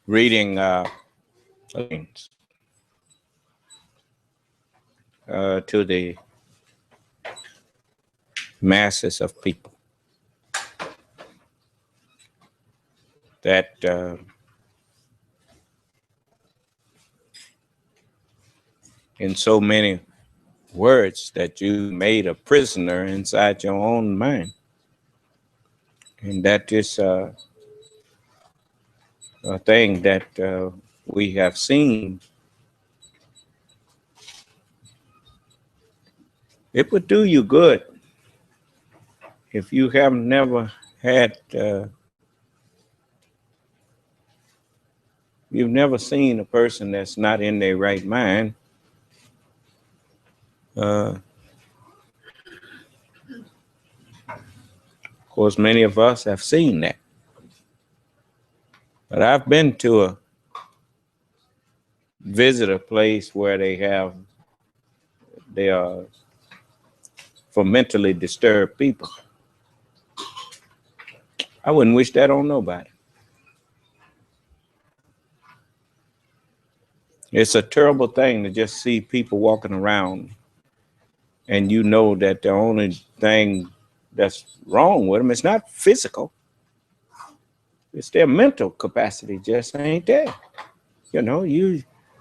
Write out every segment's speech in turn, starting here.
reading to the masses of people that in so many words that you made a prisoner inside your own mind. And that is a thing that we have seen. It would do you good if you have never had, you've never seen a person that's not in their right mind. Of course, many of us have seen that. But I've been to visit a place where they are for mentally disturbed people. I wouldn't wish that on nobody. It's a terrible thing to just see people walking around and you know that the only thing that's wrong with them is not physical. It's their mental capacity just ain't there. You know,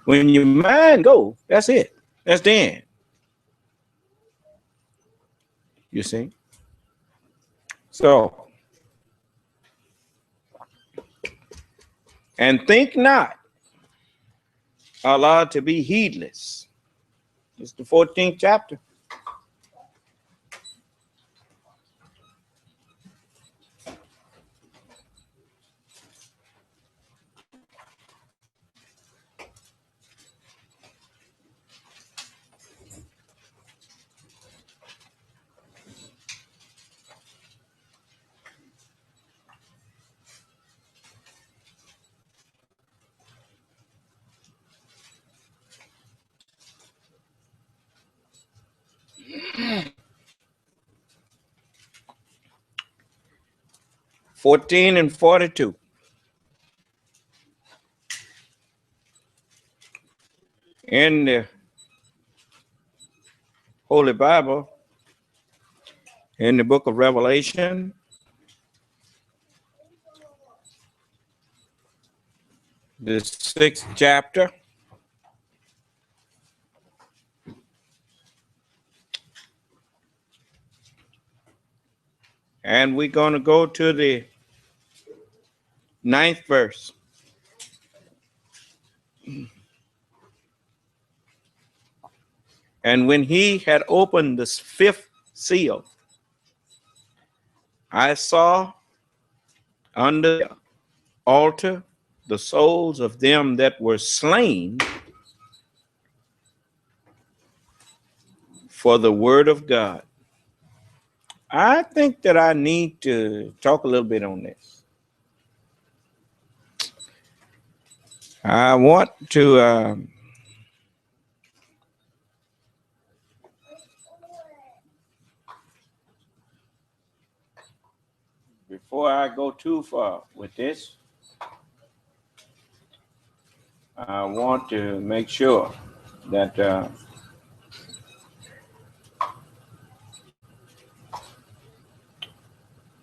when your mind goes, that's it. That's the end. You see? So, and think not allowed to be heedless. It's the 14th chapter. (14 and 42). In the Holy Bible, in the book of Revelation, the 6th chapter, and we're going to go to the 9th verse. And when he had opened the 5th seal, I saw under the altar the souls of them that were slain for the word of God. I think that I need to talk a little bit on this. I want to before I go too far with this, I want to make sure that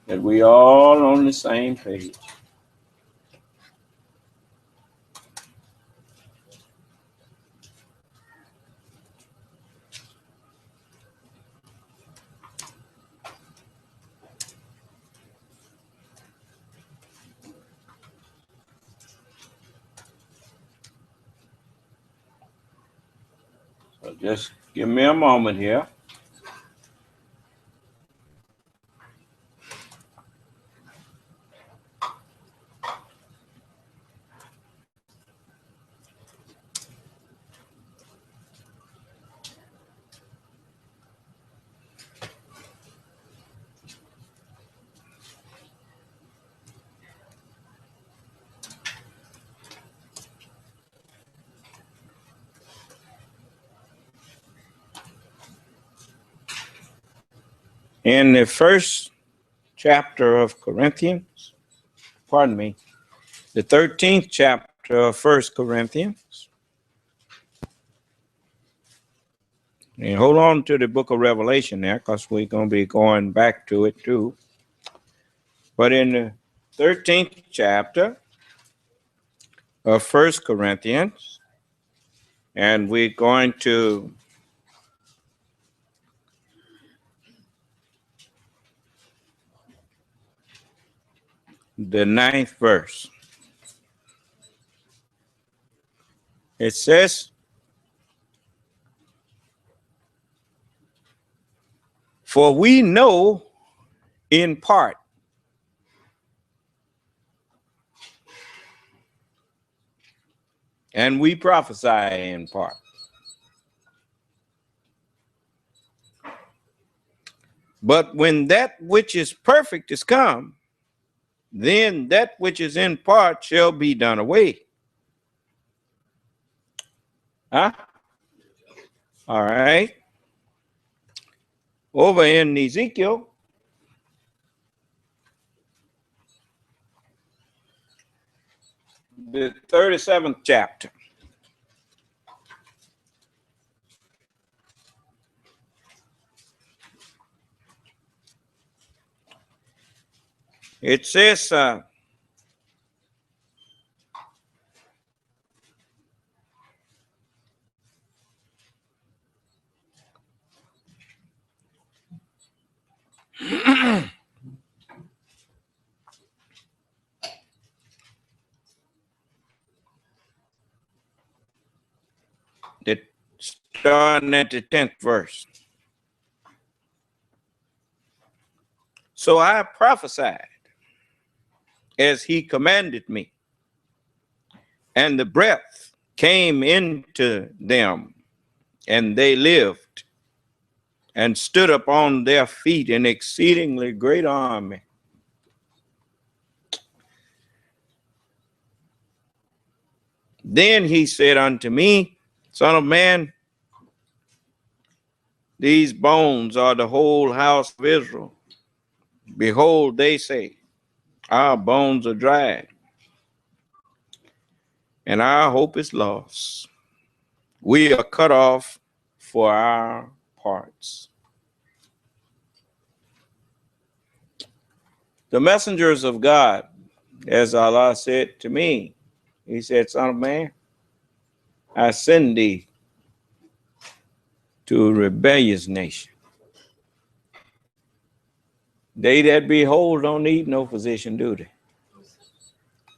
that we all on the same page. So just give me a moment here. In the 1st chapter of Corinthians, the 13th chapter of 1 Corinthians. And hold on to the book of Revelation there, because we're going to be going back to it too. But in the 13th chapter of 1 Corinthians, and we're going to the 9th verse. It says, "For we know in part, and we prophesy in part. But when that which is perfect is come, then that which is in part shall be done away." Huh? All right. Over in Ezekiel, the 37th chapter. It says, that starting at the 10th verse. "So I prophesied as he commanded me, and the breath came into them, and they lived, and stood upon their feet an exceedingly great army. Then he said unto me, Son of man, these bones are the whole house of Israel. Behold, they say, Our bones are dried, and our hope is lost. We are cut off for our parts." The messengers of God, as Allah said to me, he said, "Son of man, I send thee to a rebellious nation. They that be whole don't need no physician, do they?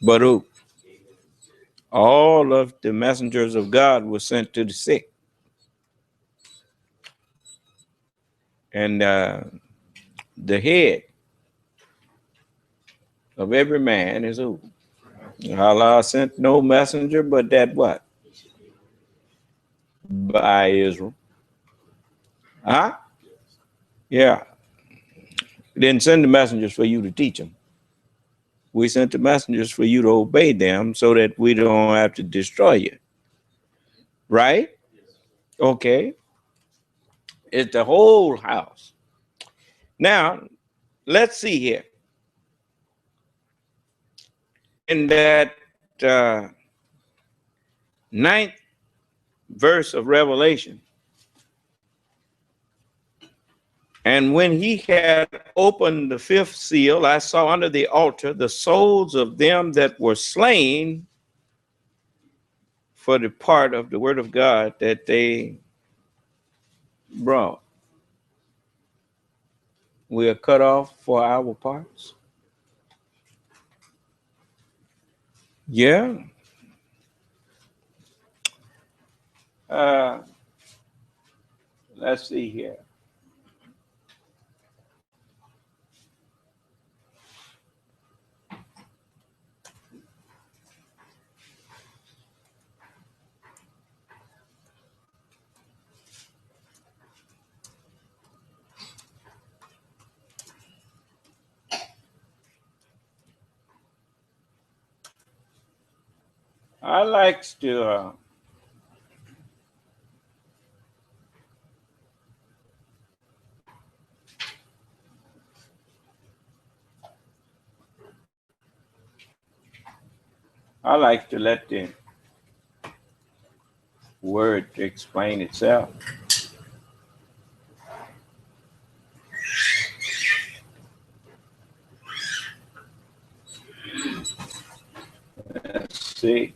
But who? All of the messengers of God were sent to the sick. And the head of every man is who? Allah sent no messenger but that what? By Israel. Huh? Yeah. We didn't send the messengers for you to teach them. We sent the messengers for you to obey them so that we don't have to destroy you. Right? Okay. It's the whole house. Now, let's see here. In that 9th verse of Revelation, "And when he had opened the 5th seal, I saw under the altar the souls of them that were slain for the part of the word of God that they brought." We are cut off for our parts. Yeah. Let's see here. I likes to I like to let the word explain itself. Let's see.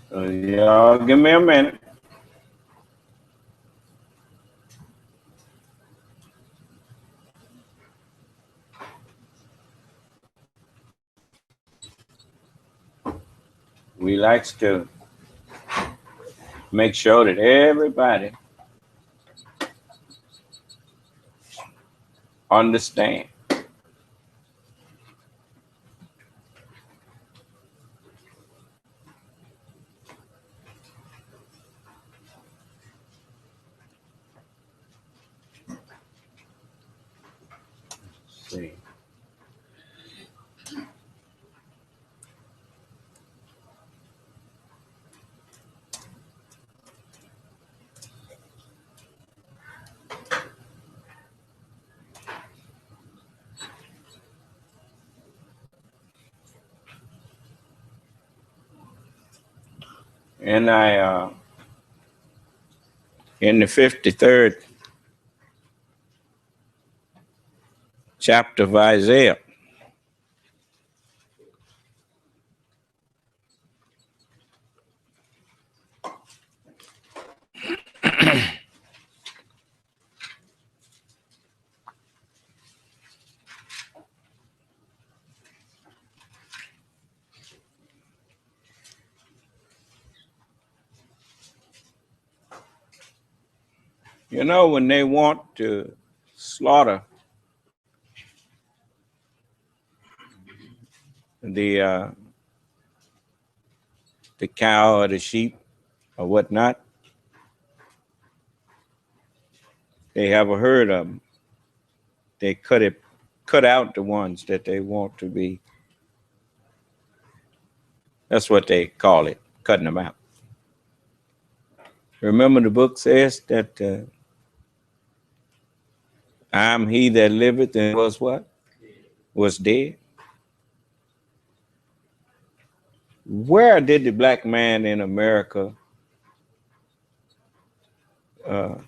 So y'all give me a minute. We like to make sure that everybody understand. Let's see. And in the 53rd chapter of Isaiah, you know, when they want to slaughter the cow or the sheep or whatnot, they have a herd of them. They cut out the ones that they want to be. That's what they call it, cutting them out. Remember the book says that I'm he that liveth and was what? Was dead. Where did the black man in America, how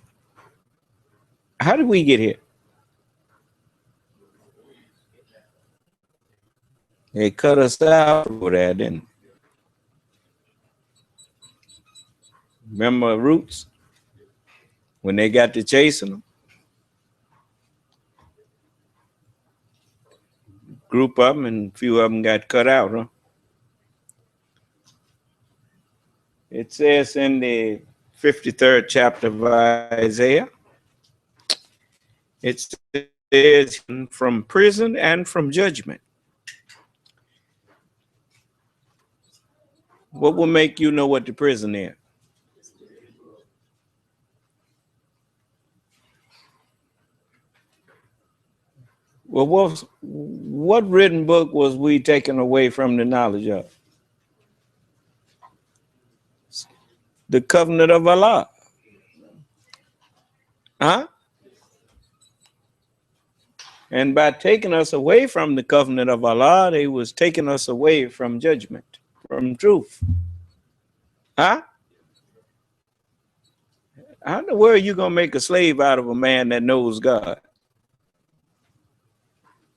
did we get here? They cut us out over there, didn't they? Remember Roots? When they got to chasing them? Group of them and a few of them got cut out, huh? It says in the 53rd chapter of Isaiah, it says from prison and from judgment. What will make you know what the prison is? Well, what written book was we taken away from the knowledge of? The covenant of Allah. Huh? And by taking us away from the covenant of Allah, they was taking us away from judgment, from truth. Huh? How in the world are you going to make a slave out of a man that knows God?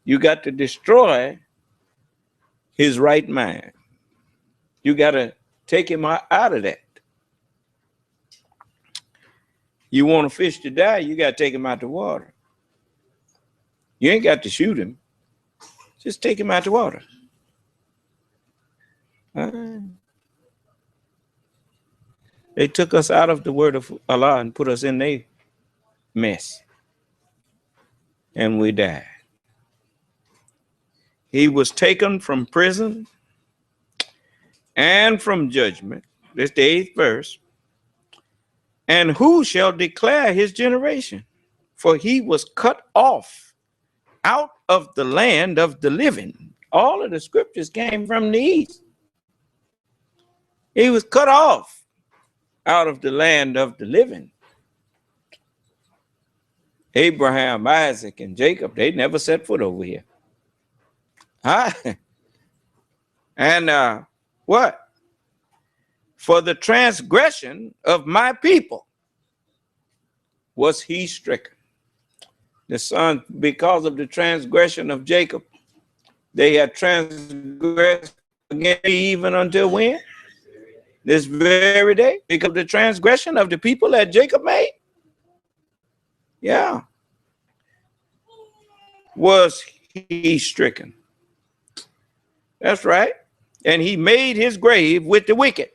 You got to destroy his right mind. You got to take him out of that. You want a fish to die, you got to take him out the water. You ain't got to shoot him. Just take him out the water. They took us out of the word of Allah and put us in a mess. And we died. He was taken from prison and from judgment. This is the 8th verse. And who shall declare his generation? For he was cut off out of the land of the living. All of the scriptures came from the east. He was cut off out of the land of the living. Abraham, Isaac, and Jacob, they never set foot over here. Huh? And what? For the transgression of my people was he stricken. The son, because of the transgression of Jacob, they had transgressed against me even until when? This very day, because of the transgression of the people that Jacob made. Yeah. Was he stricken. That's right. And he made his grave with the wicked.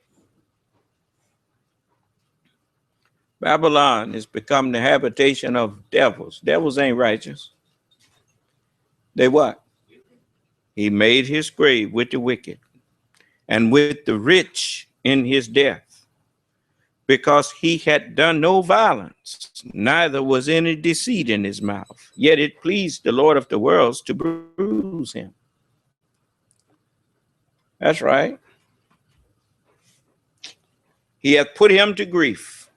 Babylon has become the habitation of devils. Devils ain't righteous. They what? He made his grave with the wicked and with the rich in his death, because he had done no violence, neither was any deceit in his mouth. Yet it pleased the Lord of the worlds to bruise him. That's right. He hath put him to grief.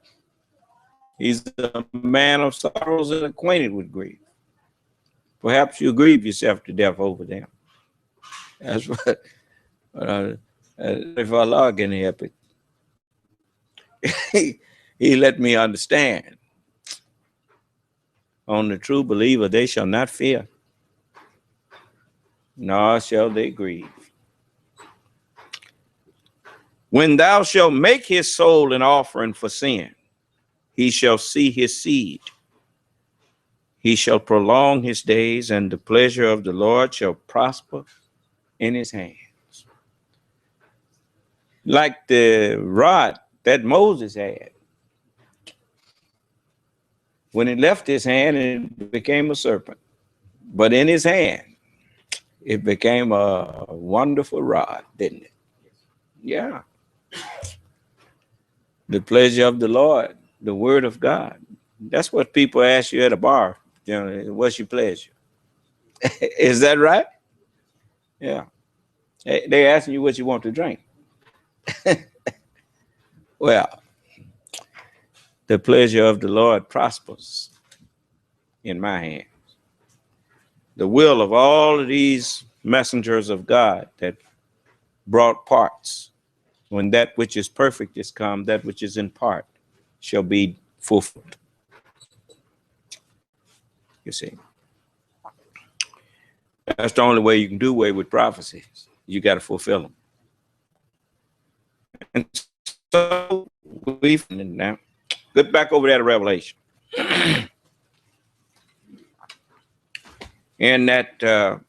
He's a man of sorrows and acquainted with grief. Perhaps you grieve yourself to death over them. That's what if Allah can help it. He let me understand. On the true believer, they shall not fear, nor shall they grieve. When thou shalt make his soul an offering for sin, he shall see his seed. He shall prolong his days, and the pleasure of the Lord shall prosper in his hands. Like the rod that Moses had. When it left his hand, it became a serpent. But in his hand, it became a wonderful rod, didn't it? Yeah. The pleasure of the Lord, the word of God. That's what people ask you at a bar. You know, what's your pleasure? Is that right? Yeah. They're asking you what you want to drink. Well, the pleasure of the Lord prospers in my hands. The will of all of these messengers of God that brought parts, when that which is perfect is come, that which is in part shall be fulfilled. You see, that's the only way you can do away with prophecies. You got to fulfill them. And so we now get back over there to Revelation. In that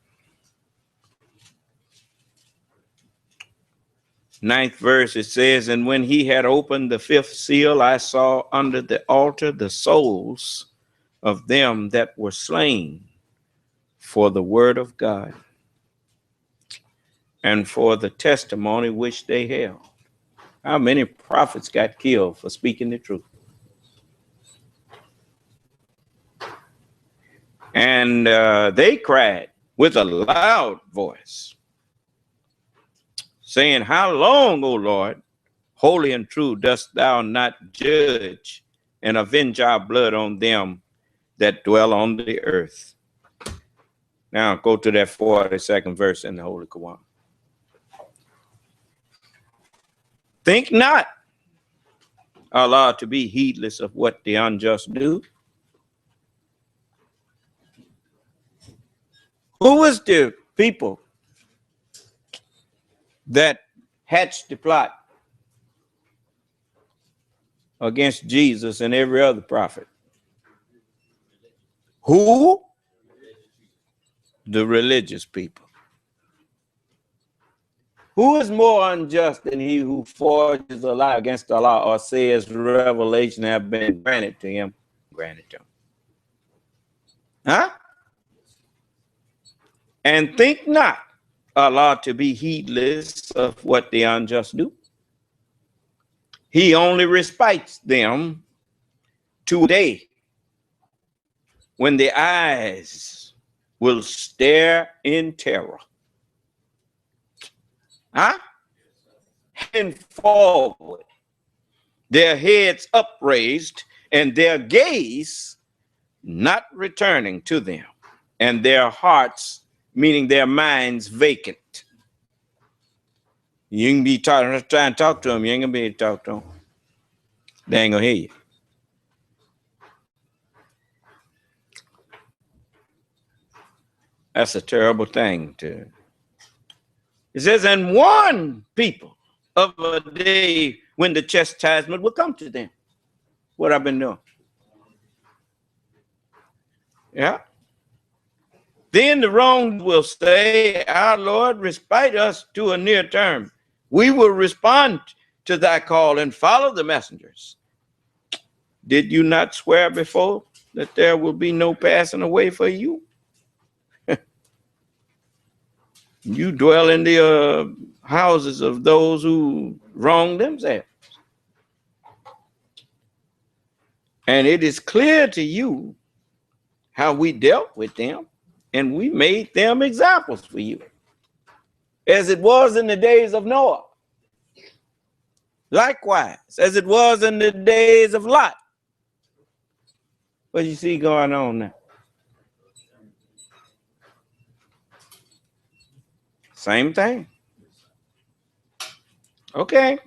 ninth verse, it says, and when he had opened the fifth seal, I saw under the altar the souls of them that were slain for the word of God and for the testimony which they held. How many prophets got killed for speaking the truth? And they cried with a loud voice, saying, how long, O Lord, holy and true, dost thou not judge and avenge our blood on them that dwell on the earth? Now go to that 42nd verse in the Holy Quran. Think not, Allah, to be heedless of what the unjust do. Who was the people that hatched the plot against Jesus and every other prophet? Who? The religious people. Who is more unjust than he who forges a lie against Allah or says revelation have been granted to him? Granted to him. Huh? And think not, Allah, to be heedless of what the unjust do. He only respites them to a day when the eyes will stare in terror. Huh? And forward, their heads upraised, and their gaze not returning to them, and their hearts, meaning their minds, vacant. You can be trying to talk to them, you ain't gonna be able to talk to them. They ain't gonna hear you. That's a terrible thing to. It says, and warn people of a day when the chastisement will come to them. What I've been doing. Yeah. Then the wrong will say, our Lord, respite us to a near term. We will respond to thy call and follow the messengers. Did you not swear before that there will be no passing away for you? You dwell in the houses of those who wrong themselves. And it is clear to you how we dealt with them, and we made them examples for you, as it was in the days of Noah. Likewise, as it was in the days of Lot. What you see going on now? Same thing. Okay.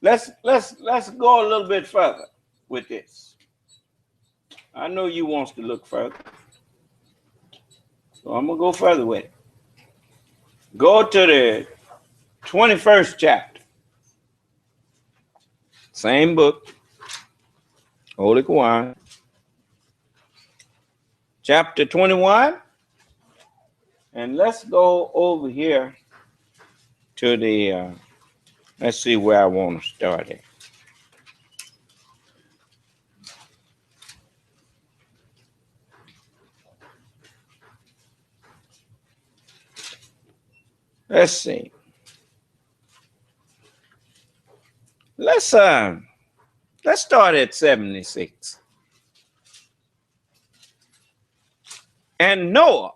Let's go a little bit further with this. I know you wants to look further, so I'm gonna go further with it. Go to the 21st chapter. Same book, Holy Quran. Chapter 21. And let's go over here to the, let's see where I want to start at. Let's see. Let's start at 76. And Noah.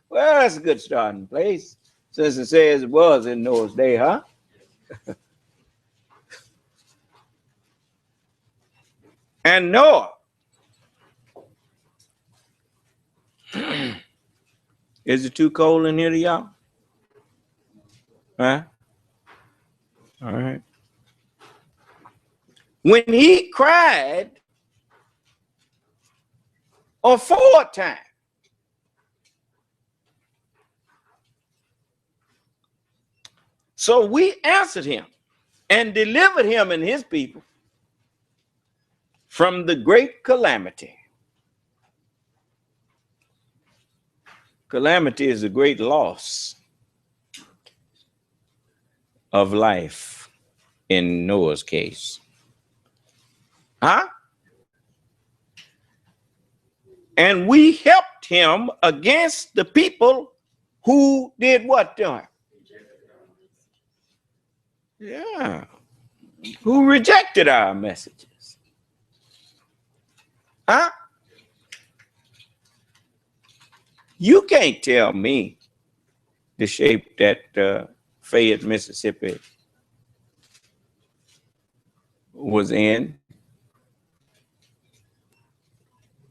Well, that's a good starting place, since it says it was in Noah's day, huh? And Noah. Is it too cold in here to y'all? Huh? All right. When he cried a fourth time, so we answered him and delivered him and his people from the great calamity. Calamity is a great loss of life in Noah's case. Huh? And we helped him against the people who did what to him? Yeah. Who rejected our messages. Huh? You can't tell me the shape that Fayette, Mississippi was in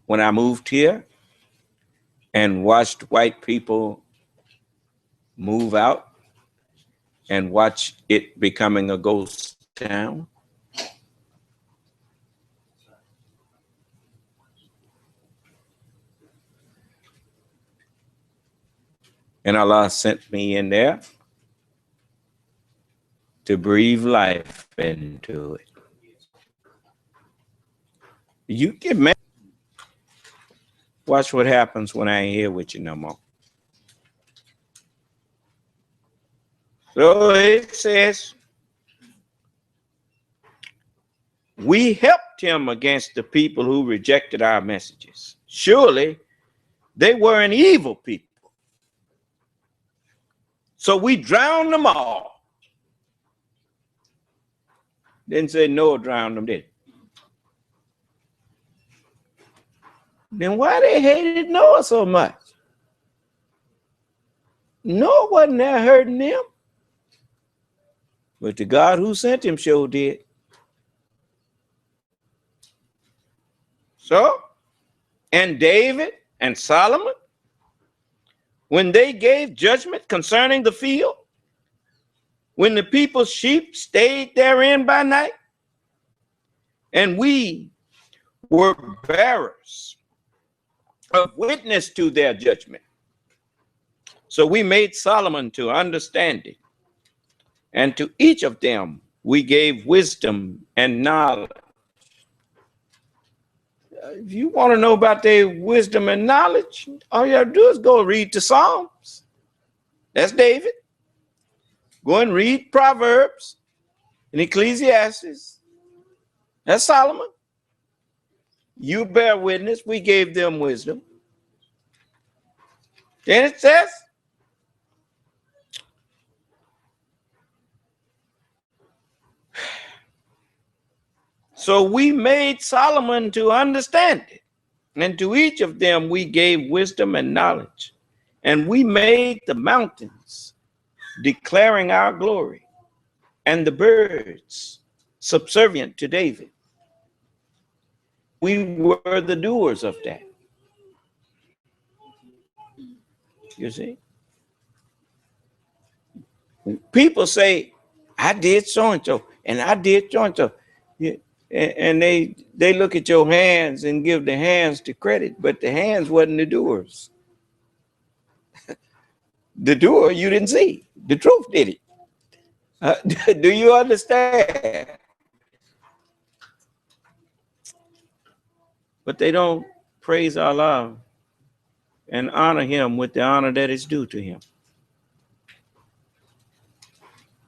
when I moved here and watched white people move out and watch it becoming a ghost town. And Allah sent me in there to breathe life into it. You get mad. Watch what happens when I ain't here with you no more. So it says, we helped him against the people who rejected our messages. Surely they were an evil people. So we drowned them all. Didn't say Noah drowned them, did it? Then why they hated Noah so much? Noah wasn't there hurting them. But the God who sent him sure did. So, and David and Solomon, when they gave judgment concerning the field, when the people's sheep stayed therein by night, and we were bearers of witness to their judgment. So we made Solomon to understanding, and to each of them we gave wisdom and knowledge. If you want to know about their wisdom and knowledge, all you have to do is go read the Psalms. That's David. Go and read Proverbs and Ecclesiastes. That's Solomon. You bear witness, we gave them wisdom. Then it says, so we made Solomon to understand it, and to each of them we gave wisdom and knowledge. And we made the mountains declaring our glory, and the birds subservient to David. We were the doers of that. You see? People say, I did so-and-so, and I did so-and-so. And they look at your hands and give the hands the credit, but the hands wasn't the doers. The doer you didn't see. The truth did it. Do you understand? But they don't praise Allah and honor him with the honor that is due to him.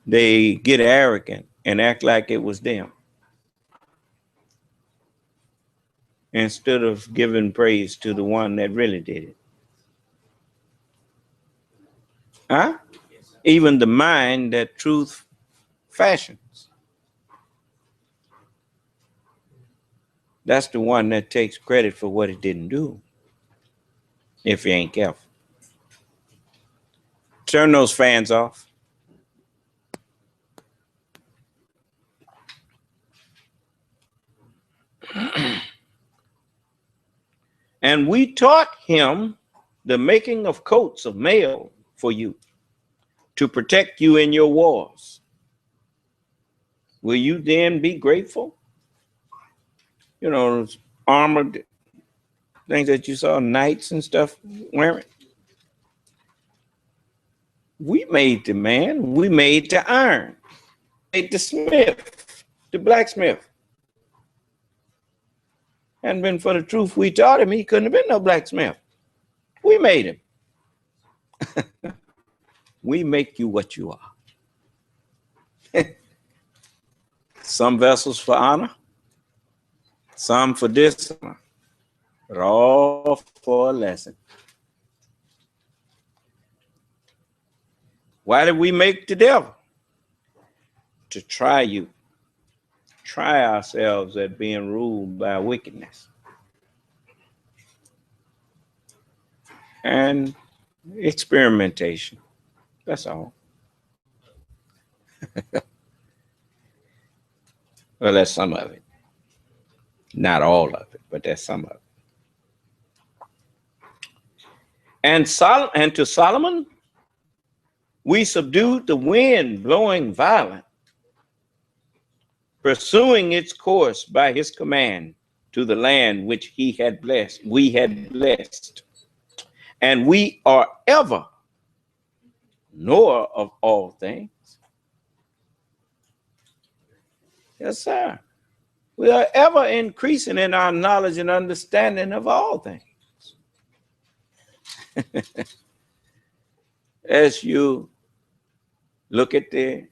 They get arrogant and act like it was them, instead of giving praise to the one that really did it. Huh? Even the mind that truth fashions. That's the one that takes credit for what it didn't do, if you ain't careful. Turn those fans off. And we taught him the making of coats of mail for you, to protect you in your wars. Will you then be grateful? You know, those armored things that you saw knights and stuff wearing. We made the man, we made the iron, made the smith, the blacksmith. Hadn't been for the truth we taught him, he couldn't have been no blacksmith. We made him. We make you what you are. Some vessels for honor, some for dishonor, but all for a lesson. Why did we make the devil? To try you. Try ourselves at being ruled by wickedness. And experimentation. That's all. Well, that's some of it. Not all of it, but that's some of it. And to Solomon, we subdued the wind blowing violent, pursuing its course by his command to the land which he had blessed. We had blessed. And we are ever knower of all things. Yes, sir. We are ever increasing in our knowledge and understanding of all things. As you look at the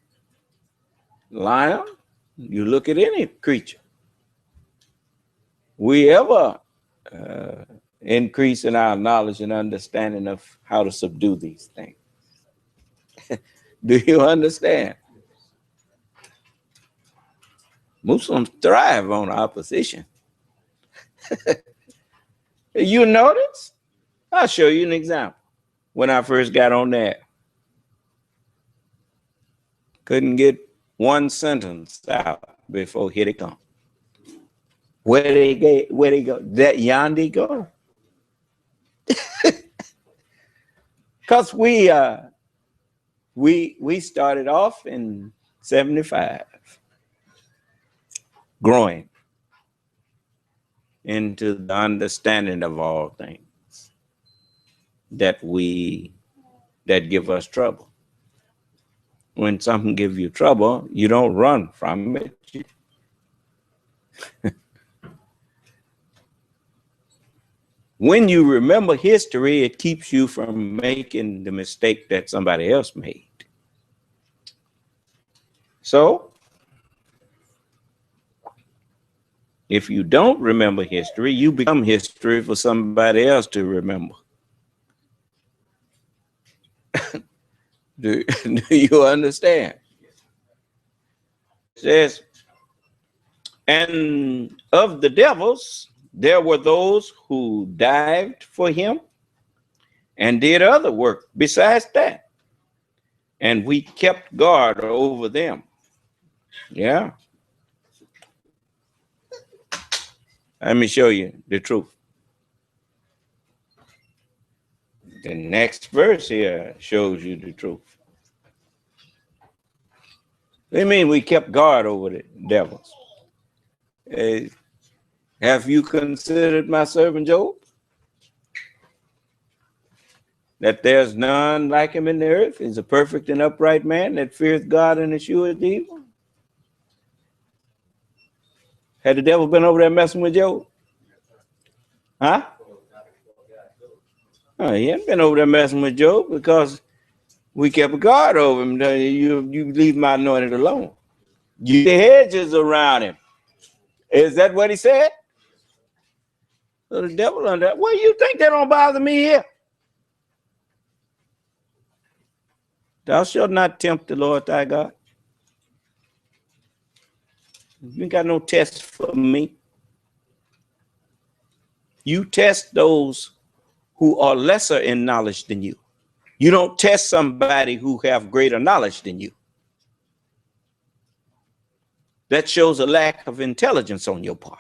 lion, you look at any creature. We ever increase in our knowledge and understanding of how to subdue these things. Do you understand? Muslims thrive on opposition. You notice? I'll show you an example. When I first got on there, couldn't get one sentence out before here they come. Where they go? That yonder go. Because we started off in 75, growing into the understanding of all things that give us trouble. When something gives you trouble, you don't run from it. When you remember history, it keeps you from making the mistake that somebody else made. So, if you don't remember history, you become history for somebody else to remember. Do you understand? It says, and of the devils, there were those who dived for him and did other work besides that. And we kept guard over them. Yeah. Let me show you the truth. The next verse here shows you the truth. What do you mean we kept guard over the devils? Have you considered my servant Job? That there's none like him in the earth. He's a perfect and upright man that feareth God and escheweth evil. Had the devil been over there messing with Job? Huh? Oh, he hadn't been over there messing with Job because we kept a guard over him. You leave my anointed alone. You the hedges around him. Is that what he said? So the devil under that. Well, you think that don't bother me here? Thou shalt not tempt the Lord thy God. You ain't got no test for me. You test those who are lesser in knowledge than you. You don't test somebody who have greater knowledge than you. That shows a lack of intelligence on your part.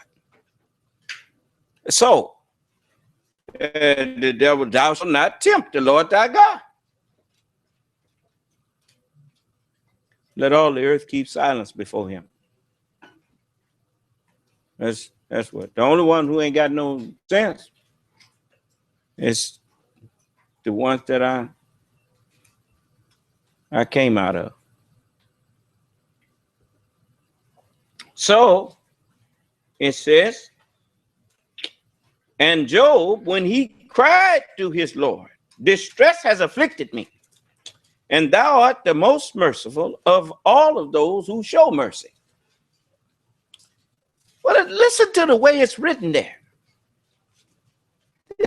So, the devil, thou shalt not tempt the Lord thy God. Let all the earth keep silence before him. That's what. The only one who ain't got no sense is the ones that I came out of. So it says, and Job, when he cried to his Lord, distress has afflicted me, and thou art the most merciful of all of those who show mercy. Well, listen to the way it's written there.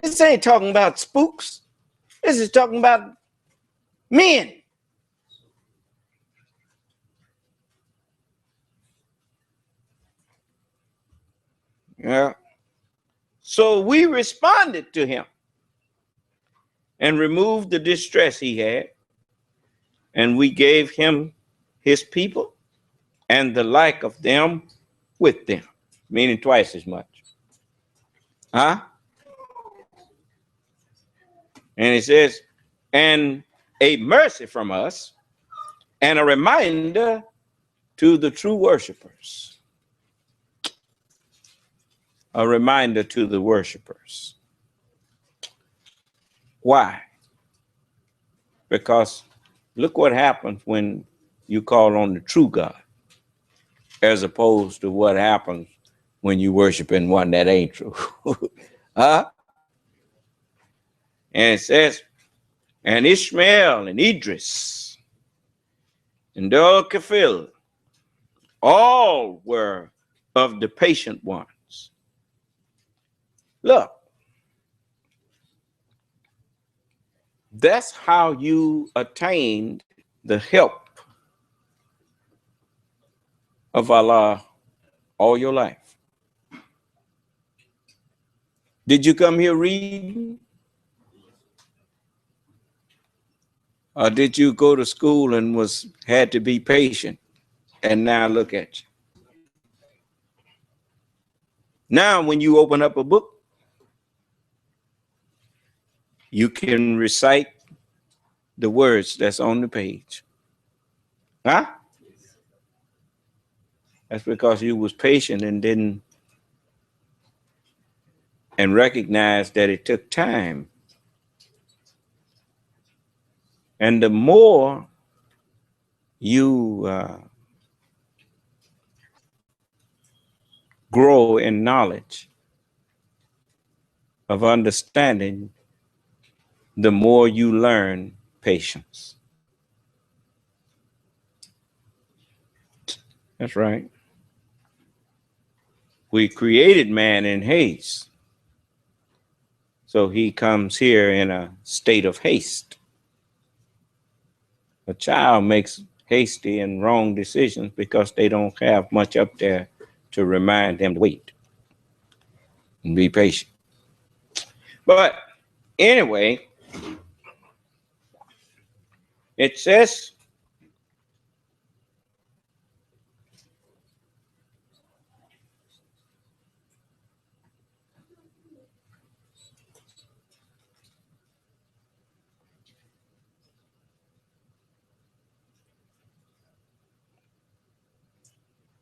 This ain't talking about spooks. This is talking about men. Yeah. So we responded to him and removed the distress he had, and we gave him his people and the like of them with them, meaning twice as much. Huh? And it says, and a mercy from us and a reminder to the true worshipers. A reminder to the worshipers. Why? Because look what happens when you call on the true God, as opposed to what happens when you worshiping one that ain't true. Huh? And it says, and Ishmael and Idris and Dol-Kafil, all were of the patient ones. Look, that's how you attained the help of Allah all your life. Did you come here reading? Or did you go to school and had to be patient? And now look at you. Now, when you open up a book, you can recite the words that's on the page. Huh? That's because you was patient and didn't and recognized that it took time. And the more you grow in knowledge of understanding, the more you learn patience. That's right. We created man in haste. So he comes here in a state of haste. A child makes hasty and wrong decisions because they don't have much up there to remind them to wait and be patient. But anyway, it says,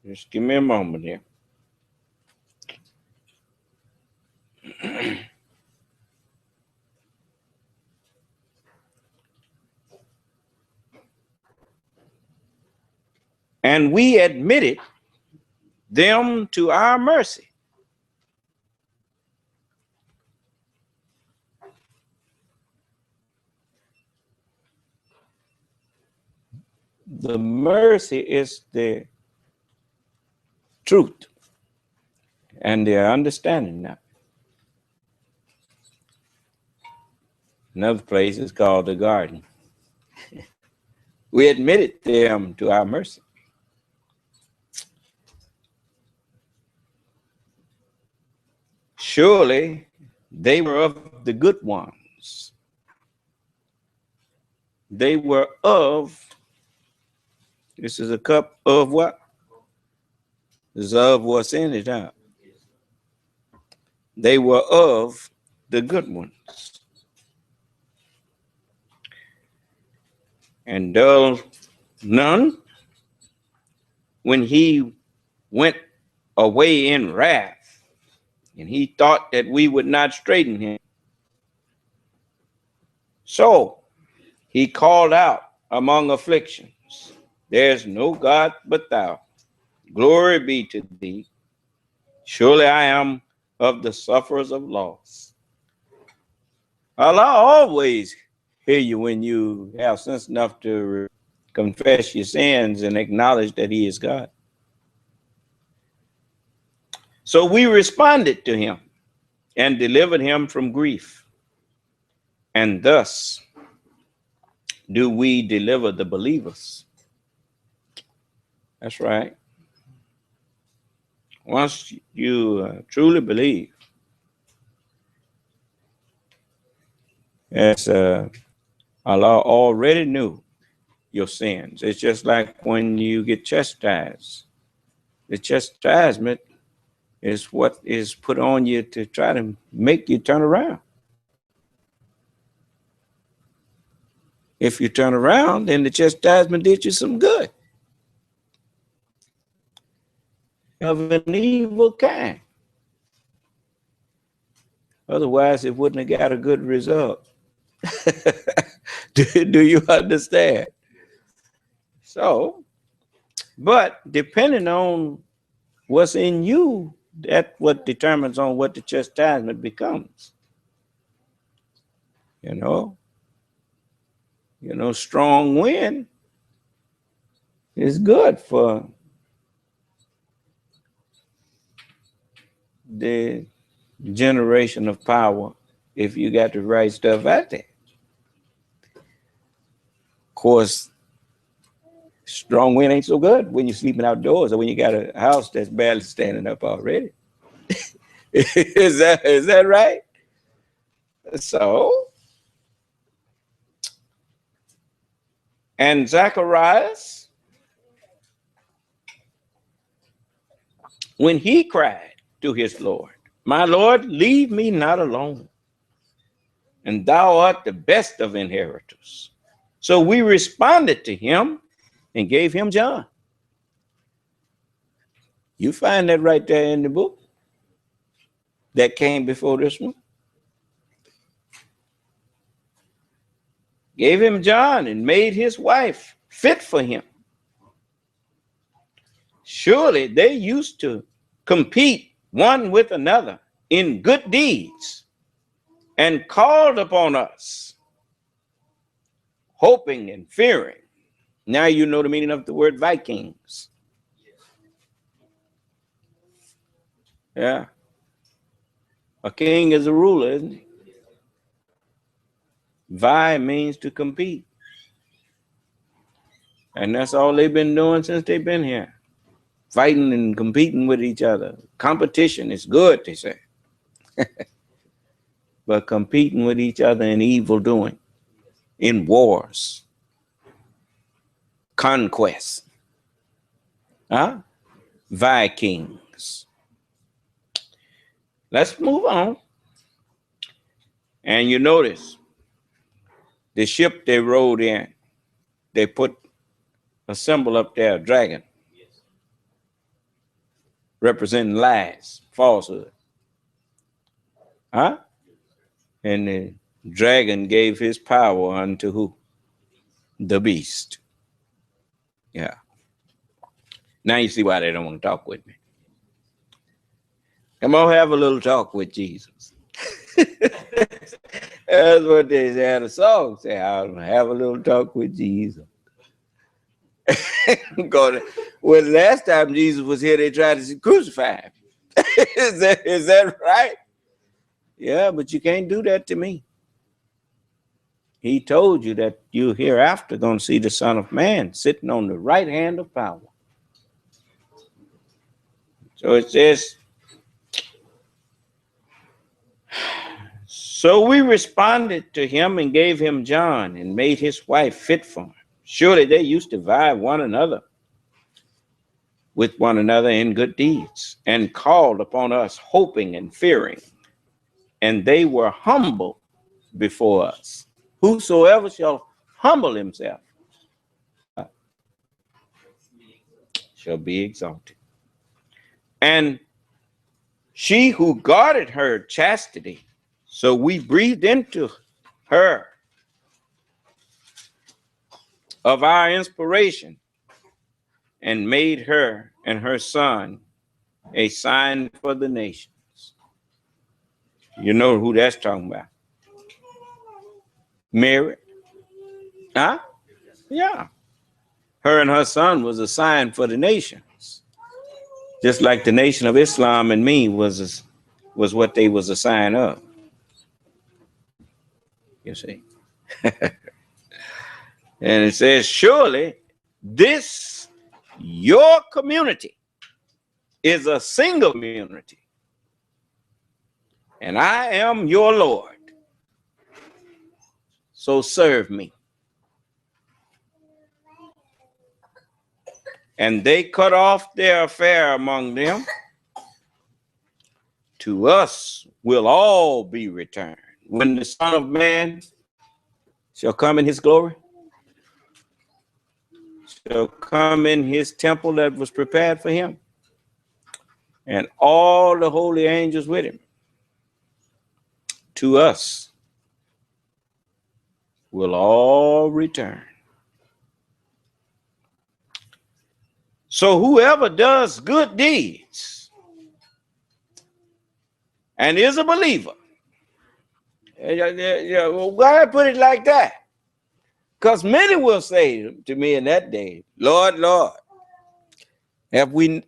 just give me a moment here. And we admitted them to our mercy. The mercy is the truth and the understanding now. Another place is called the garden. We admitted them to our mercy. Surely they were of the good ones. They were of, this is a cup of what? This is of what's in it, huh? They were of the good ones. And dull none, when he went away in wrath, and he thought that we would not straighten him. So he called out among afflictions, there's no God but thou. Glory be to thee. Surely I am of the sufferers of loss. Allah always hear you when you have sense enough to confess your sins and acknowledge that he is God. So we responded to him and delivered him from grief. And thus do we deliver the believers. That's right. Once you truly believe, as Allah already knew your sins. It's just like when you get chastised. The chastisement is what is put on you to try to make you turn around. If you turn around, then the chastisement did you some good. Of an evil kind. Otherwise, it wouldn't have got a good result. Do you understand? So, but depending on what's in you, that's what determines on what the chastisement becomes. You know, strong wind is good for the generation of power if you got the right stuff out there. Of course, strong wind ain't so good when you're sleeping outdoors or when you got a house that's barely standing up already. Is that right? So, and Zacharias, when he cried, to his Lord, my Lord, leave me not alone, and thou art the best of inheritors. So we responded to him and gave him John. You find that right there in the book that came before this one. Gave him John and made his wife fit for him. Surely they used to compete one with another in good deeds and called upon us, hoping and fearing. Now you know the meaning of the word Vikings. Yeah. A king is a ruler, isn't he? Vi means to compete. And that's all they've been doing since they've been here. Fighting and competing with each other. Competition is good, they say. But competing with each other in evil doing, in wars, conquest. Huh? Vikings. Let's move on. And you notice the ship they rode in, they put a symbol up there, a dragon, representing lies, falsehood. Huh? And the dragon gave his power unto who? The beast. Yeah. Now you see why they don't want to talk with me. Come on, have a little talk with Jesus. That's what they had a song say. I'll have a little talk with Jesus. Well, last time Jesus was here, they tried to crucify him. Is that right? Yeah, but you can't do that to me. He told you that you hereafter going to see the Son of Man sitting on the right hand of power. So it says, so we responded to him and gave him John and made his wife fit for him. Surely they used to vie one another with one another in good deeds and called upon us hoping and fearing. And they were humble before us. Whosoever shall humble himself shall be exalted. And she who guarded her chastity, so we breathed into her of our inspiration and made her and her son a sign for the nations. You know who that's talking about? Mary. Huh? Yeah. Her and her son was a sign for the nations. Just like the Nation of Islam and me was what they was a sign of. You see. And it says, surely this, your community, is a single community. And I am your Lord. So serve me. And they cut off their affair among them. To us will all be returned. When the Son of Man shall come in his glory, shall come in his temple that was prepared for him, and all the holy angels with him, to us will all return. So whoever does good deeds and is a believer, well, why put it like that? Because many will say to me in that day, Lord, Lord, have we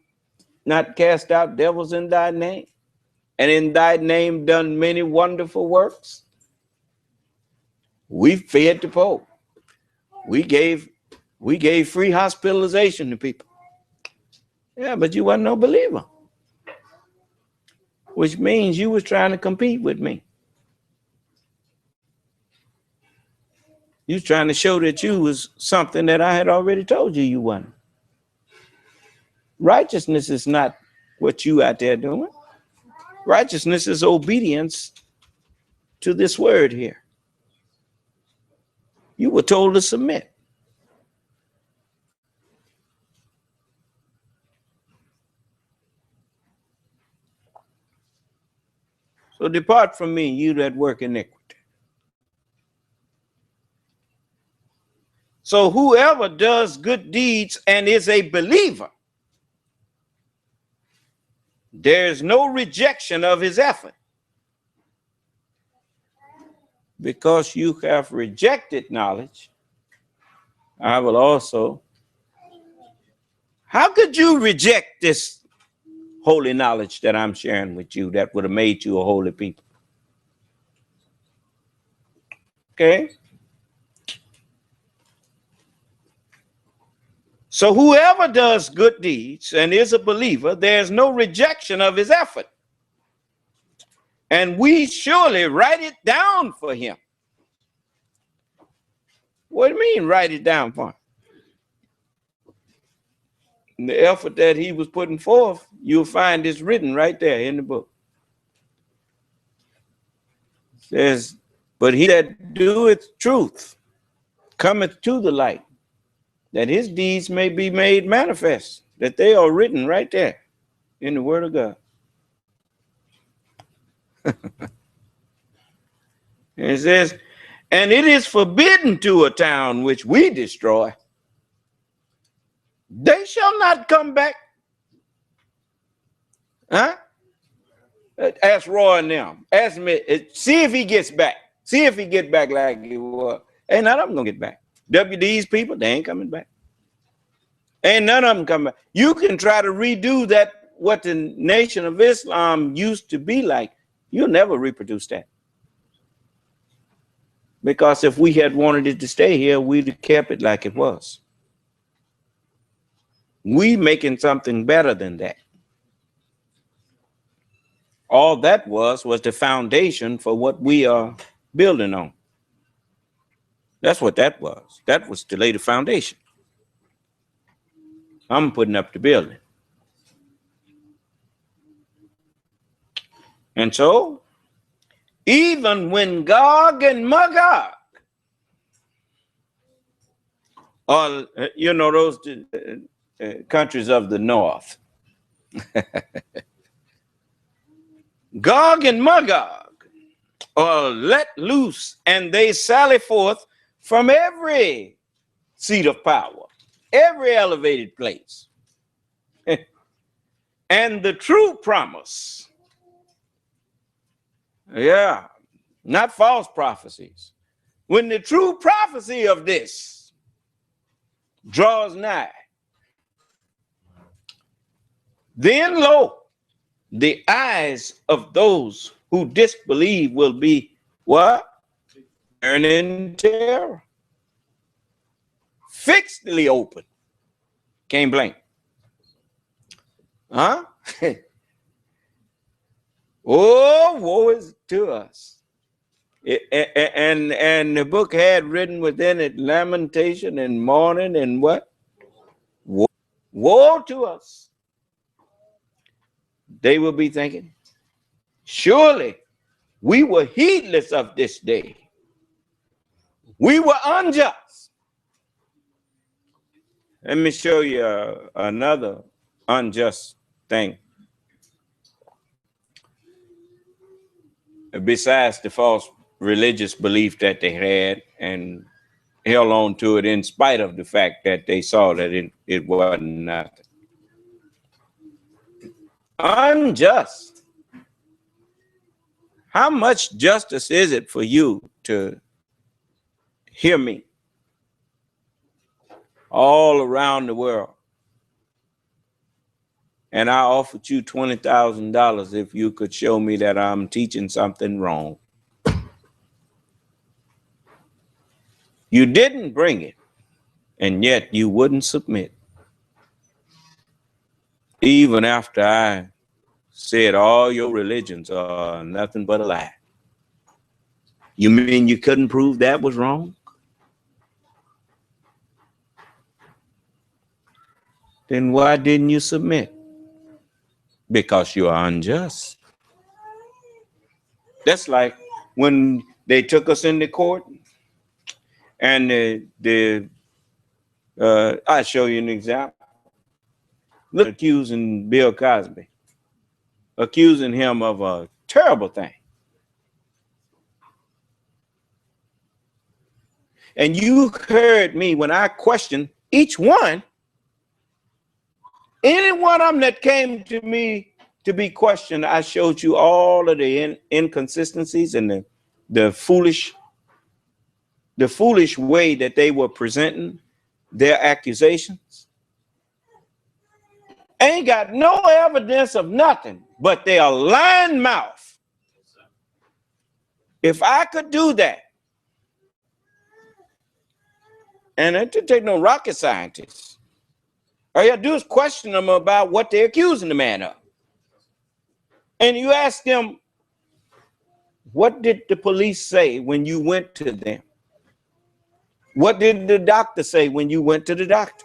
not cast out devils in thy name? And in thy name done many wonderful works? We fed the poor. We gave free hospitalization to people. Yeah, but you wasn't no believer. Which means you was trying to compete with me. You was trying to show that you was something that I had already told you you wasn't. Righteousness is not what you out there doing. Righteousness is what I have already told you you are. Righteousness is what I have already told you you are. Righteousness is what I have already told you you are. Righteousness is not what you out there doing. Righteousness is not what you out there doing. Righteousness is obedience to this word here. You were told to submit. So depart from me, you that work iniquity. So whoever does good deeds and is a believer, there is no rejection of his effort. Because you have rejected knowledge, I will also. How could you reject this holy knowledge that I'm sharing with you that would have made you a holy people? Okay. So whoever does good deeds and is a believer, there's no rejection of his effort. And we surely write it down for him. What do you mean write it down for him? And the effort that he was putting forth, you'll find it's written right there in the book. It says, but he that doeth truth cometh to the light, that his deeds may be made manifest, that they are written right there in the word of God. And it says, and it is forbidden to a town which we destroy. They shall not come back. Huh? Ask Roy and them. Ask me. See if he gets back. See if he get back like he was. Ain't none of them gonna get back. WD's people, they ain't coming back. Ain't none of them coming back. You can try to redo that, what the Nation of Islam used to be like. You'll never reproduce that. Because if we had wanted it to stay here, we'd have kept it like it was. We making something better than that. All that was the foundation for what we are building on. That's what that was. That was to lay the foundation. I'm putting up the building. And so, even when Gog and Magog, or those countries of the north, Gog and Magog are let loose, and they sally forth from every seat of power, every elevated place. And the true promise, not false prophecies. When the true prophecy of this draws nigh, then lo, the eyes of those who disbelieve will be what? Turning terror. Fixedly open. Can't blink. Huh? Oh, woe is to us. And the book had written within it lamentation and mourning and what? Woe to us. They will be thinking, surely we were heedless of this day. We were unjust. Let me show you another unjust thing. Besides the false religious belief that they had and held on to it in spite of the fact that they saw that it wasn't nothing. Unjust. How much justice is it for you to hear me all around the world? And I offered you $20,000 if you could show me that I'm teaching something wrong. You didn't bring it, and yet you wouldn't submit. Even after I said all your religions are nothing but a lie. You mean you couldn't prove that was wrong? Then why didn't you submit? Because you are unjust. That's like when they took us into court and I'll show you an example. Look, accusing Bill Cosby, accusing him of a terrible thing. And you heard me when I questioned each one, any one of them that came to me to be questioned, I showed you all of the inconsistencies and the foolish way that they were presenting their accusations. Ain't got no evidence of nothing but their lying mouth. If I could do that, and it didn't take no rocket scientists, all you have to do is question them about what they're accusing the man of. And you ask them, what did the police say when you went to them? What did the doctor say when you went to the doctor?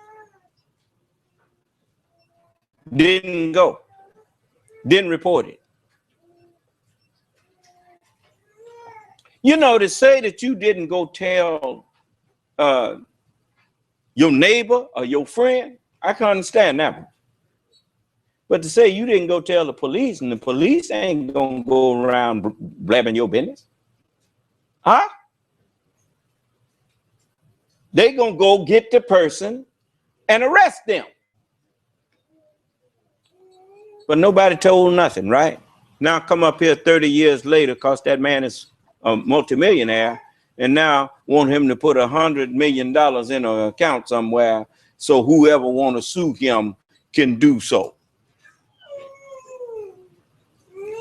Didn't go. Didn't report it. You know, to say that you didn't go tell your neighbor or your friend, I can understand that one. But to say you didn't go tell the police, and the police ain't gonna go around blabbing your business, huh? They gonna go get the person and arrest them. But nobody told nothing, right? Now come up here 30 years later, because that man is a multimillionaire, and now want him to put $100 million in an account somewhere so whoever want to sue him can do so.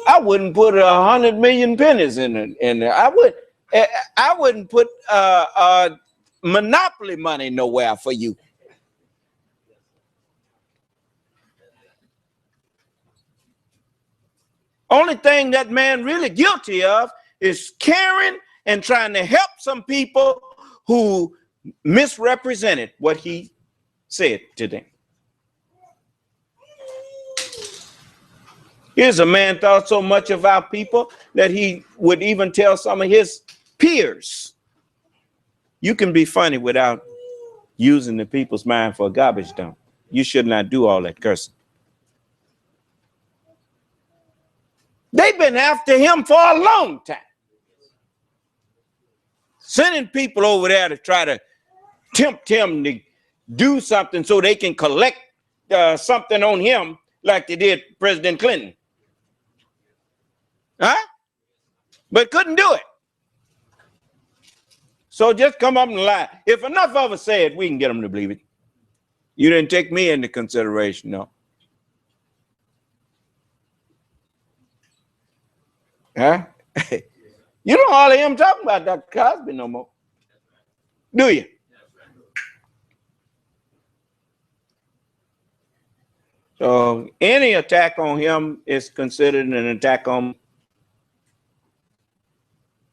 I wouldn't put 100 million pennies in there. I wouldn't put monopoly money nowhere for you. Only thing that man really guilty of is caring and trying to help some people who misrepresented what he said to them. Here's a man thought so much of our people that he would even tell some of his peers, you can be funny without using the people's mind for a garbage dump. You should not do all that cursing. They've been after him for a long time. Sending people over there to try to tempt him to do something so they can collect something on him like they did President Clinton. Huh? But couldn't do it. So just come up and lie. If enough of us say it, we can get them to believe it. You didn't take me into consideration, no. Huh? You don't hardly hear him talking about Dr. Cosby no more, do you? So any attack on him is considered an attack on,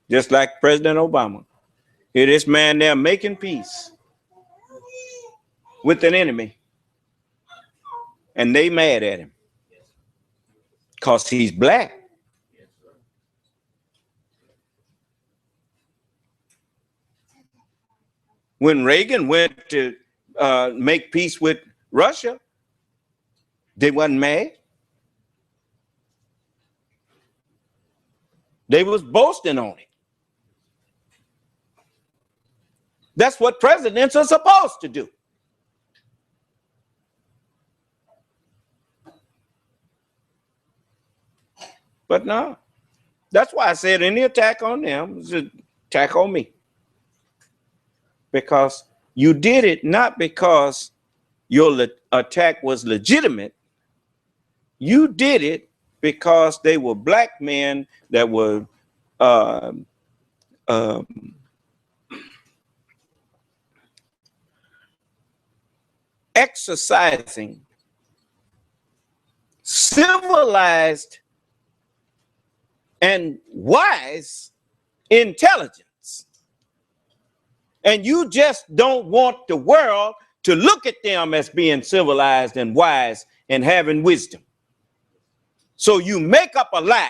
just like President Obama. Here, this man there making peace with an enemy, and they mad at him because he's black. When Reagan went to make peace with Russia, they wasn't mad. They was boasting on it. That's what presidents are supposed to do. But no, that's why I said any attack on them is an attack on me. Because you did it not because your attack was legitimate. You did it because they were black men that were exercising civilized and wise intelligence. And you just don't want the world to look at them as being civilized and wise and having wisdom. So you make up a lie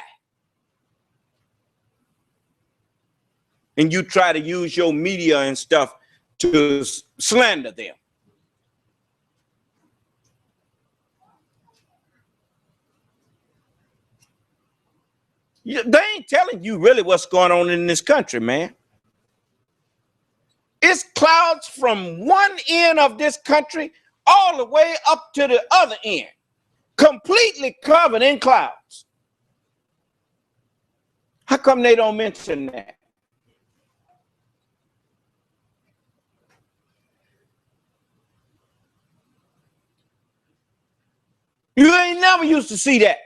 and you try to use your media and stuff to slander them. They ain't telling you really what's going on in this country, man. It's clouds from one end of this country all the way up to the other end, completely covered in clouds. How come they don't mention that? You ain't never used to see that.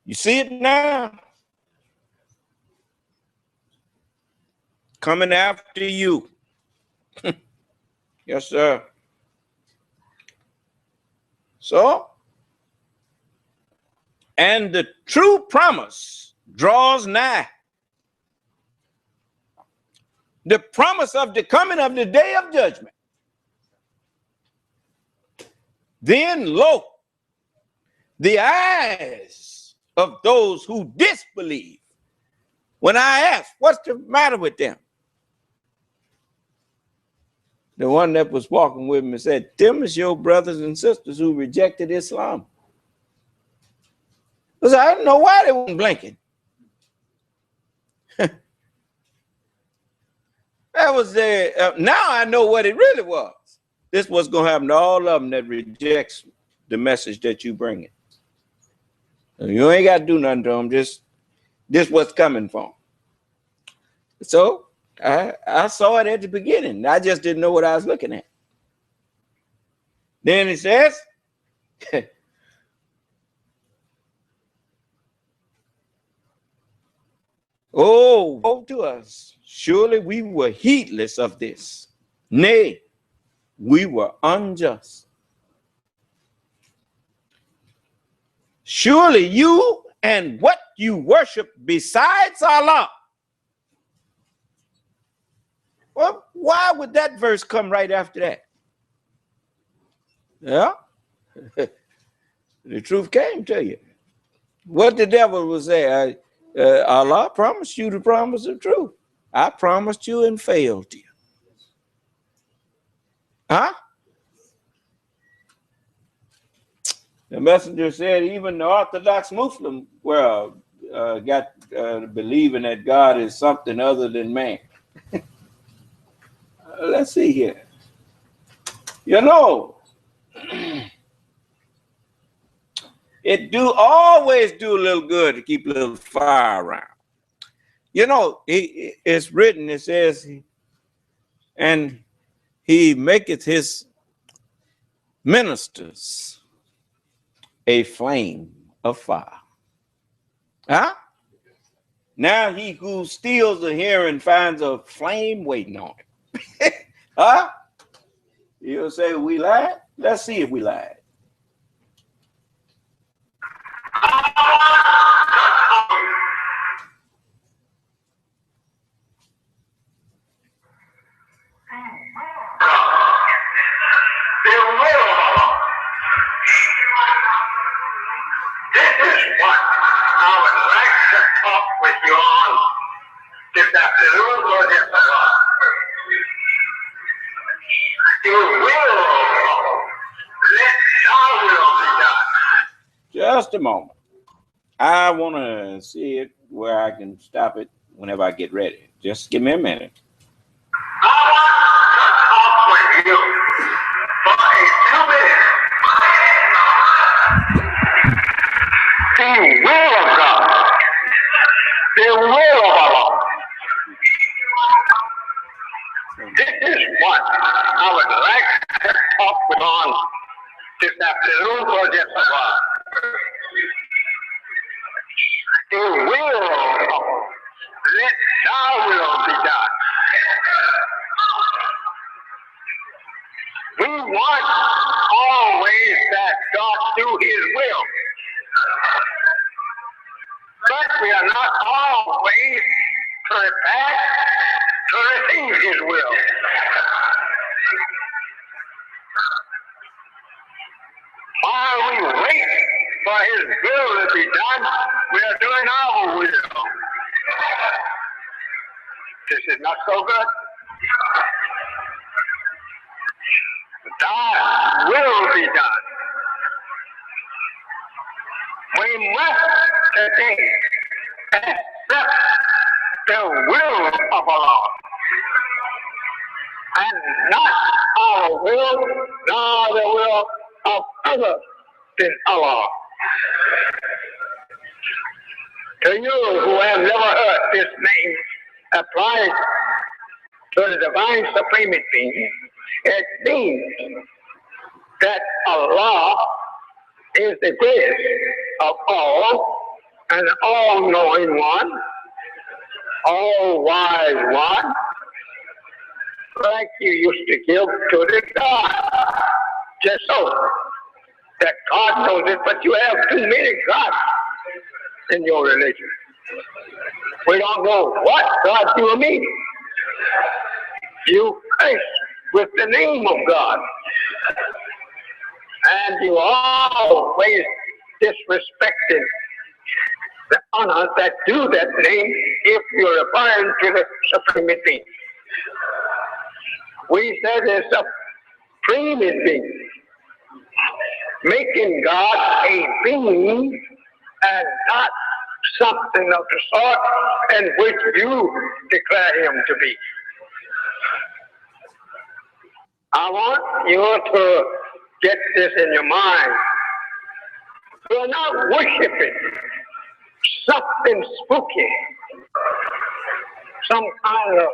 You see it now? Coming after you. Yes, sir. So, and the true promise draws nigh. The promise of the coming of the day of judgment. Then, lo, the eyes of those who disbelieve. When I asked, what's the matter with them? The one that was walking with me said, them is your brothers and sisters who rejected Islam. I said, I don't know why they weren't blinking. That was there. Now I know what it really was. This was going to happen to all of them that rejects the message that you bring it. You ain't got to do nothing to them. Just this what's coming from. So I saw it at the beginning. I just didn't know what I was looking at. Then it says, oh, woe to us. Surely we were heedless of this. Nay, we were unjust. Surely you and what you worship besides Allah. Well, why would that verse come right after that? Yeah. The truth came to you. What the devil was saying, Allah promised you the promise of truth. I promised you and failed you. Huh? The messenger said even the Orthodox Muslim world got believing that God is something other than man. Let's see here. You know, it always do a little good to keep a little fire around. You know, it's written, it says, and he maketh his ministers a flame of fire. Huh? Now he who steals the hearing finds a flame waiting on him. Huh? You'll say we lied? Let's see if we lied. Just a moment. I want to see it where I can stop it whenever I get ready. Just give me a minute. I want to talk with you for a few minutes. The will of God. The will of Allah. This is what I would like to talk with on this afternoon for this hour. The will of Allah. Let thy will be done. We want always that God do his will. But we are not always prepared to receive his will. While we wait for his will to be done, we are doing our will. This is not so good. Thy will be done. We must today accept the will of Allah, and not our will, nor the will of other than Allah. To you who have never heard this name applied to the divine supreme being, it means that Allah is the greatest of all, an all-knowing one, all-wise one, like you used to give to the God, just so that God knows it, but you have too many gods in your religion. We don't know what God you mean. You curse with the name of God, and you always disrespected the honor that due that name if you're referring to the supreme being. We said the supreme being, making God a being and not something of the sort in which you declare him to be. I want you to get this in your mind. You're not worshiping something spooky, some kind of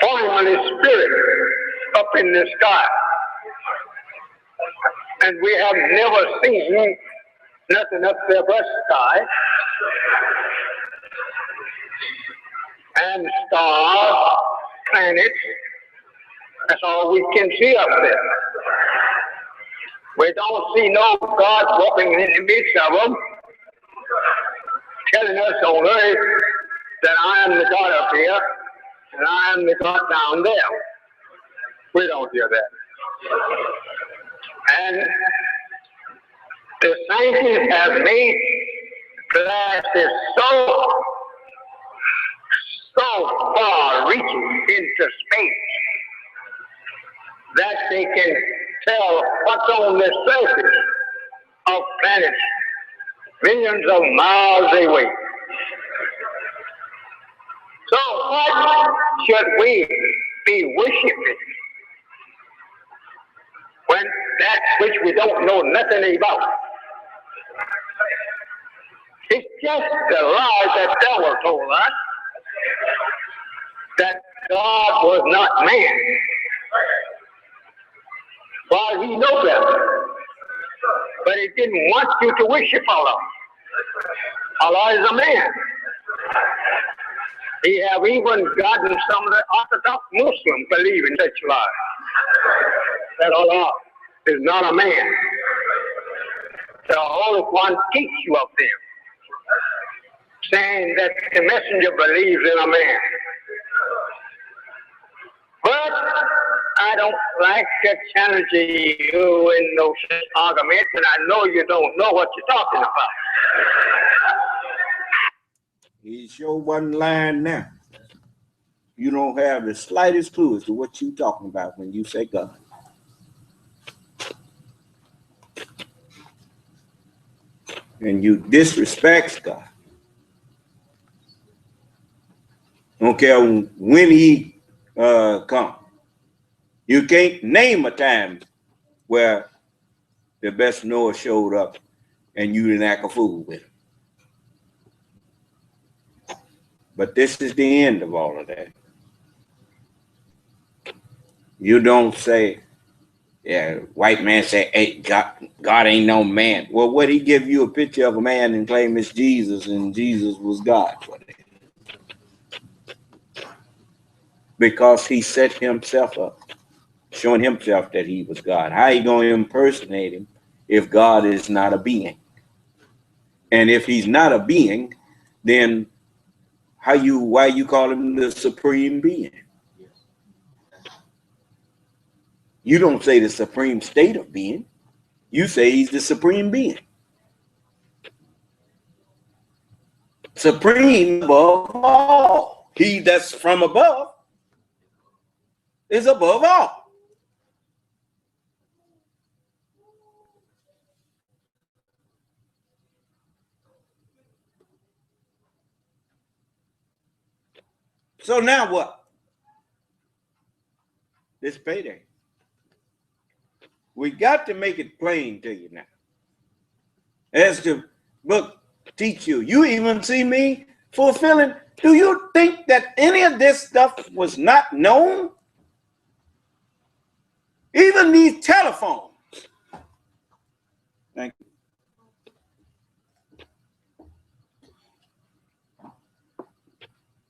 formally spirit up in the sky. And we have never seen nothing up there but sky and stars, planets. That's all we can see up there. We don't see no God walking in the midst of them, telling us on earth that I am the God up here and I am the God down there. We don't hear that. And the scientists have made glasses so far reaching into space that they can tell what's on the surface of planets millions of miles away. So what should we be worshiping when that which we don't know nothing about? It's just the lie that the devil told us that God was not man. Well, he knows better, but he didn't want you to worship Allah. Allah is a man. He have even gotten some of the Orthodox Muslims believe in such lies, that Allah is not a man. The Holy One teach you of them, saying that the messenger believes in a man. But I don't like to challenge you in those arguments, and I know you don't know what you're talking about. He sure wasn't lying now. You don't have the slightest clue as to what you're talking about when you say God. And you disrespect God. Don't care when he come. You can't name a time where the best Noah showed up and you didn't act a fool with him. But this is the end of all of that. You don't say, yeah, white man say, hey, God ain't no man. Well, what he give you a picture of a man and claim it's Jesus and Jesus was God? Because he set himself up, showing himself that he was God. How are you going to impersonate him if God is not a being? And if he's not a being, then why you call him the supreme being? You don't say the supreme state of being. You say he's the supreme being. Supreme above all. He that's from above is above all. So now what? This payday. We got to make it plain to you now. As the book teach you. You even see me fulfilling. Do you think that any of this stuff was not known? Even these telephones. Thank you.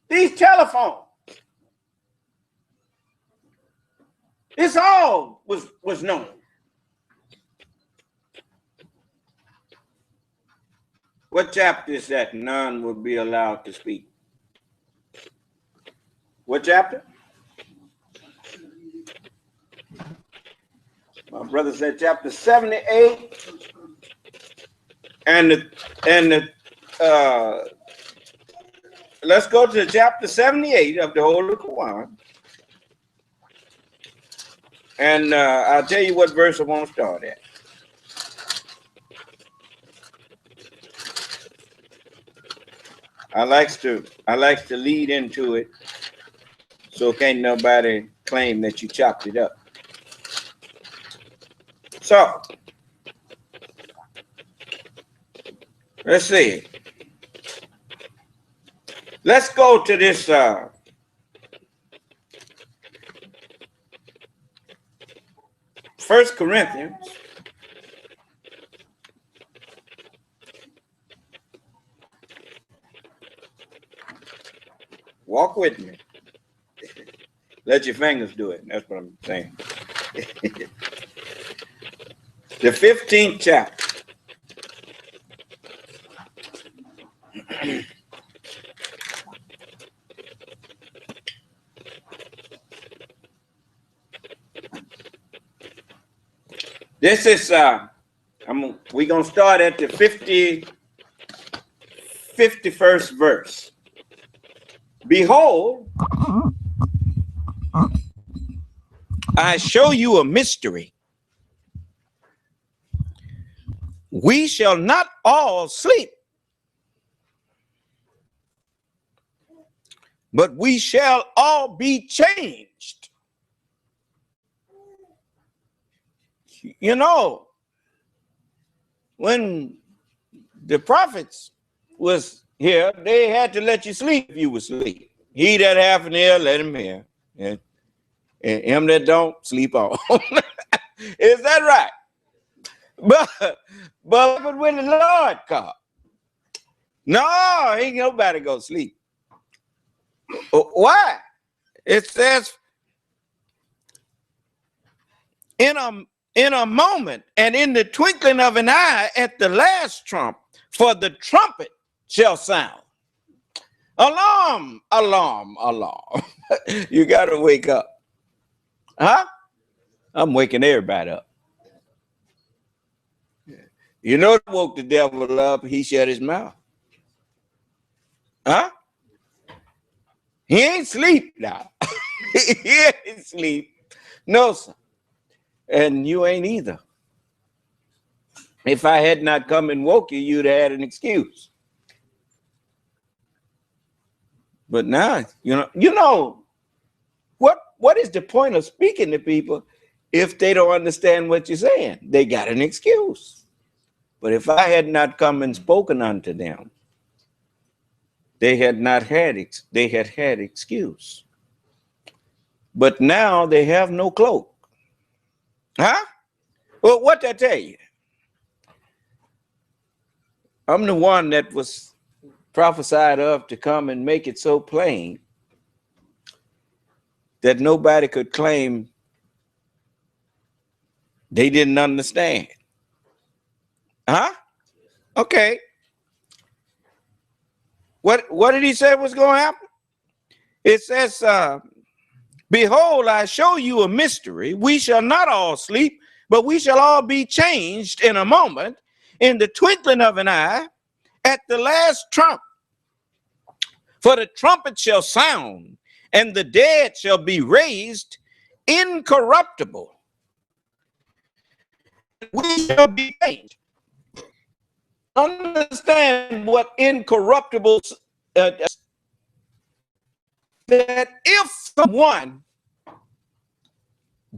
These telephones. This all was known. What chapter is that? None will be allowed to speak. What chapter? My brother said chapter 78. And let's go to chapter 78 of the Holy Quran. And I'll tell you what verse I want to start at. I likes to lead into it, so can't nobody claim that you chopped it up. So let's see. Let's go to this First Corinthians. Walk with me. Let your fingers do it. That's what I'm saying. The 15th chapter. This is we're gonna start at the 51st verse. Behold, I show you a mystery. We shall not all sleep, but we shall all be changed. You know, when the prophets was here, they had to let you sleep if you were asleep. He that hath an ear, let him hear. And him that don't, sleep on. Is that right? But when the Lord comes, no, ain't nobody go sleep. Why? It says, in a moment and in the twinkling of an eye at the last trump, for the trumpet shall sound. Alarm, alarm, alarm. You got to wake up. Huh? I'm waking everybody up. You know, I woke the devil up, he shut his mouth. Huh? He ain't sleep now. He ain't sleep. No, sir. And you ain't either. If I had not come and woke you, you'd have had an excuse. But now, you know what is the point of speaking to people if they don't understand what you're saying? They got an excuse. But if I had not come and spoken unto them, they had had excuse. But now they have no cloak. Huh? Well, what I tell you? I'm the one that was prophesied of to come and make it so plain that nobody could claim they didn't understand. Huh? Okay. What did he say was going to happen? It says, behold, I show you a mystery. We shall not all sleep, but we shall all be changed in a moment, in the twinkling of an eye, at the last trump. For the trumpet shall sound, and the dead shall be raised incorruptible. We shall be changed. Understand what incorruptible that if someone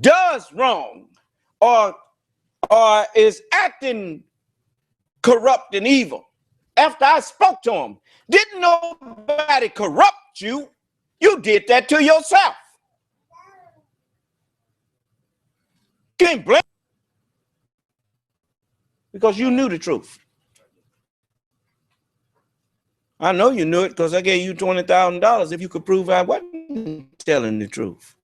does wrong or is acting corrupt and evil, after I spoke to him, didn't nobody corrupt you. You did that to yourself. You can't blame because you knew the truth. I know you knew it because I gave you $20,000 if you could prove I wasn't telling the truth.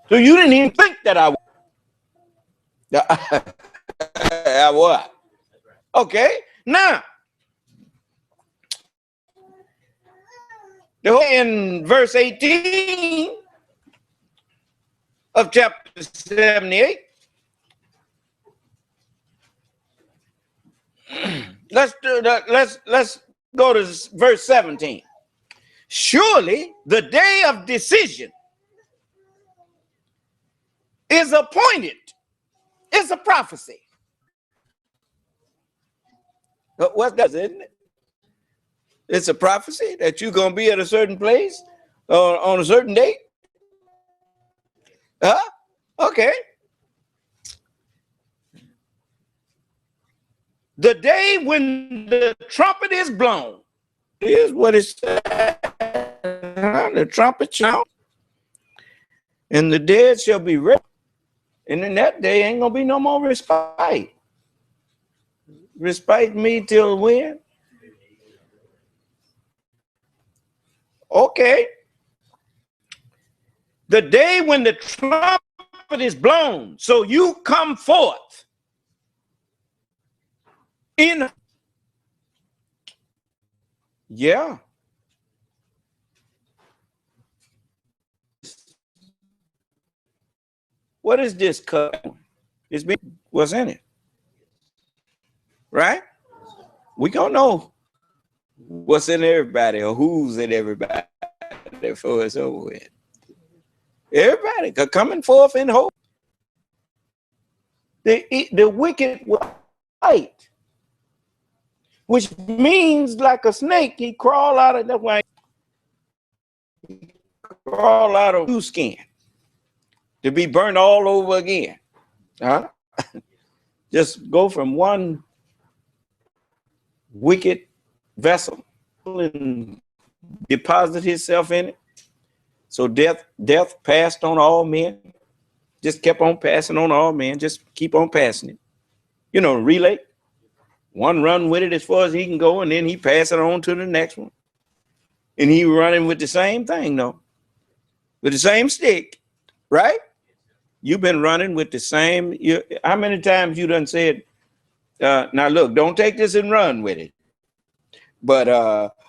So you didn't even think that I was. I was. Okay, now, in verse 18 of chapter 78, let's go to verse 17. Surely the day of decision is appointed. It's a prophecy. What does it, isn't it? It's a prophecy that you're going to be at a certain place on a certain date. Huh? Okay. The day when the trumpet is blown. Here's what it says. The trumpet sound, and the dead shall be raised. And in that day ain't going to be no more respite. Respite me till when? Okay. The day when the trumpet is blown, so you come forth in. Yeah. What is this cup? What's in it? Right? We don't know what's in everybody or who's in everybody before it's over with. Everybody coming forth in hope. The wicked will fight, which means like a snake, he crawl out of that way. Crawl out of your skin to be burned all over again. Huh? Just go from one wicked vessel and deposit himself in it. So death passed on all men. Just kept on passing on all men. Just keep on passing it. You know, relay. One run with it as far as he can go, and then he pass it on to the next one. And he running with the same thing, though. With the same stick, right? You've been running with the same. How many times you done said, now look, don't take this and run with it. But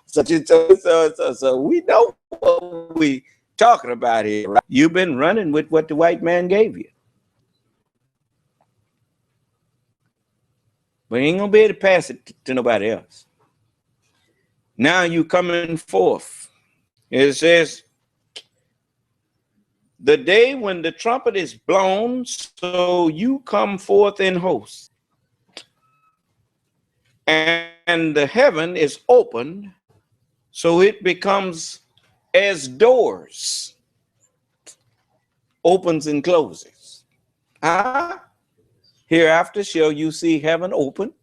so we know what we talking about here, right? You've been running with what the white man gave you. But you ain't gonna be able to pass it to nobody else. Now you coming forth. It says, the day when the trumpet is blown, so you come forth in hosts. And the heaven is opened, so it becomes as doors, opens and closes. Hereafter shall you see heaven open,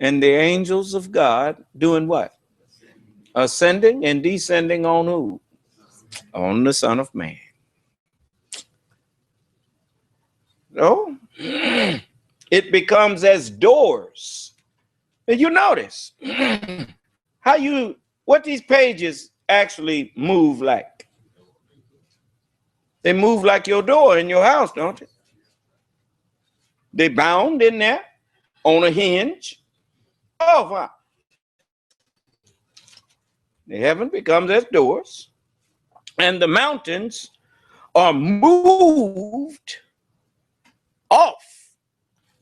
and the angels of God doing what? Ascending and descending on who? On the Son of Man. No, it becomes as doors. And you notice what these pages actually move like. They move like your door in your house, don't they? They bound in there on a hinge. Oh, wow. The heaven becomes as doors, and the mountains are moved off,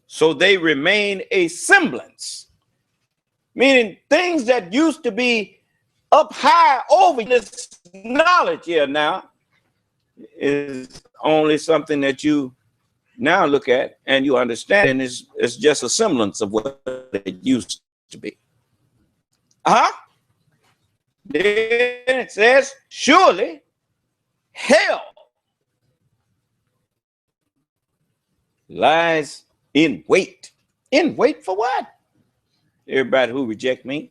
so they remain a semblance Meaning things that used to be up high over this knowledge here now is only something that you now look at and you understand, and it's just a semblance of what it used to be. Then it says, surely hell lies in wait. In wait for what? Everybody who reject me.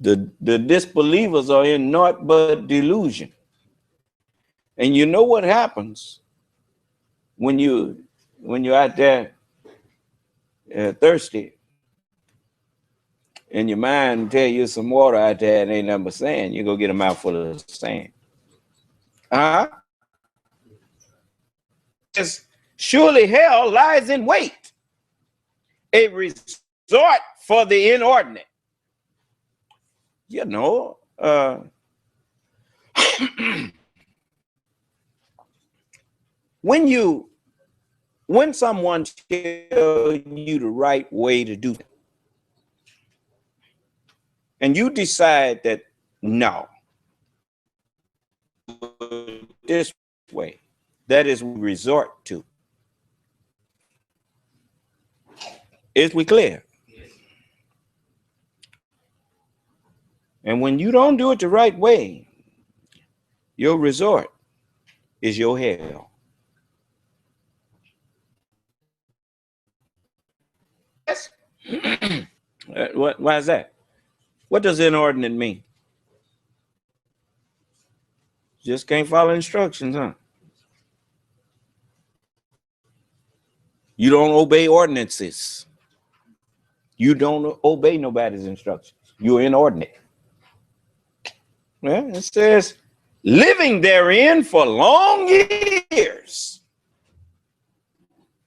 The disbelievers are in naught but delusion. And you know what happens when you're out there thirsty and your mind tell you some water out there and ain't nothing but sand, you go get a mouthful of sand. Surely hell lies in wait, a resort for the inordinate. You know, when someone tells you the right way to do it, and you decide that no, this way, that is what we resort to. Is we clear? And when you don't do it the right way, your resort is your hell. Yes. Why is that? What does inordinate mean? Just can't follow instructions, huh? You don't obey ordinances. You don't obey nobody's instructions. You're inordinate. Well, it says, living therein for long years.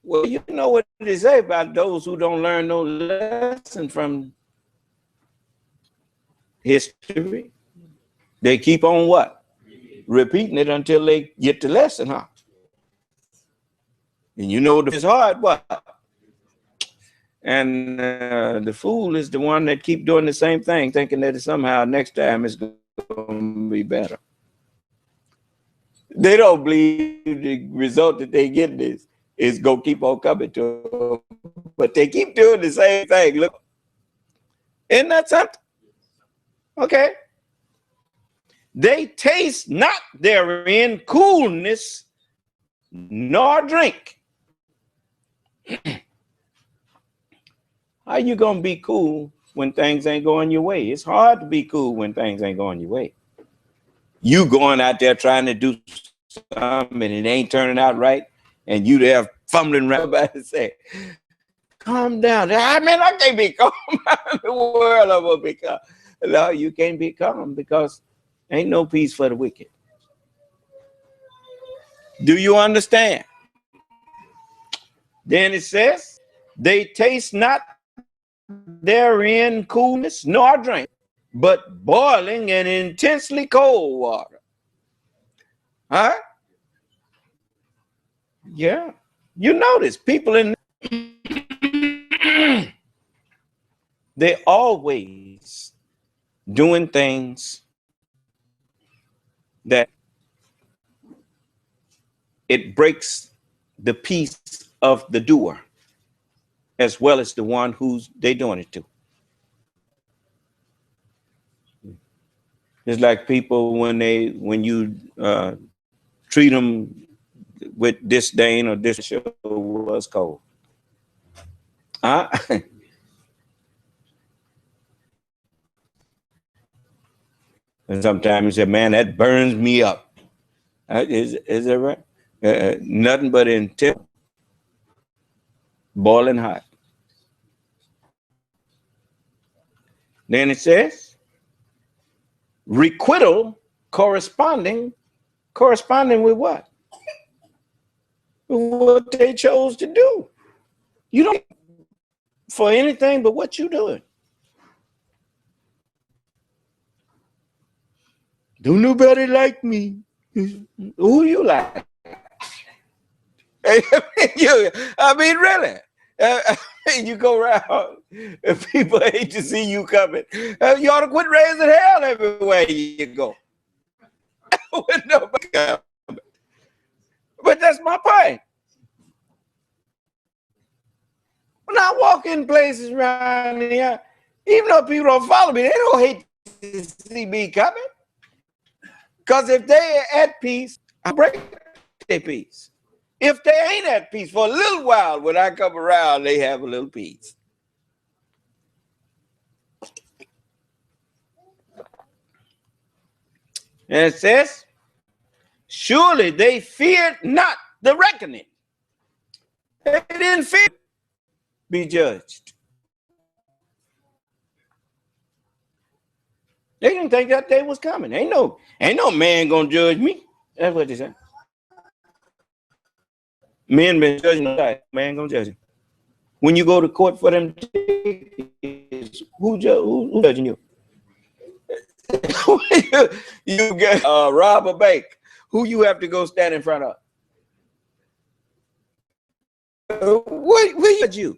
Well, you know what they say about those who don't learn no lesson from history. They keep on what? Repeating it until they get the lesson, huh? And you know it's hard, what? And the fool is the one that keep doing the same thing, thinking that somehow next time it's going to be better. They don't believe the result that they get is going to keep on coming to them. But they keep doing the same thing. Look, isn't that something? Okay. They taste not therein coolness nor drink. How you going to be cool when things ain't going your way? It's hard to be cool when things ain't going your way. You going out there trying to do something and it ain't turning out right, and you there fumbling around about to say, calm down. I mean, I can't be calm. The world I'm gonna be calm. No, you can't be calm because ain't no peace for the wicked. Do you understand? Then it says, they taste not therein coolness nor drink, but boiling and intensely cold water. Huh? Yeah. You notice people in they always doing things that it breaks the peace of the doer as well as the one who's they doing it to. It's like people when you treat them with disdain or disrespect was cold. And sometimes you say, man, that burns me up. Is that right? Nothing but until boiling hot. Then it says, requital corresponding with what? What they chose to do. You don't for anything but what you doing. Don't nobody like me. Who you like? I mean, really. You go around and people hate to see you coming. You ought to quit raising hell everywhere you go. With nobody coming. But that's my point. When I walk in places around here, even though people don't follow me, they don't hate to see me coming. Because if they're at peace, I break their peace. If they ain't at peace for a little while, when I come around, they have a little peace. And it says, surely they feared not the reckoning. They didn't fear to be judged. They didn't think that day was coming. Ain't no man gonna judge me. That's what they said. Men been judging the man gonna judge him. When you go to court for them, who judging you? You get rob a bank. Who you have to go stand in front of? What judge you?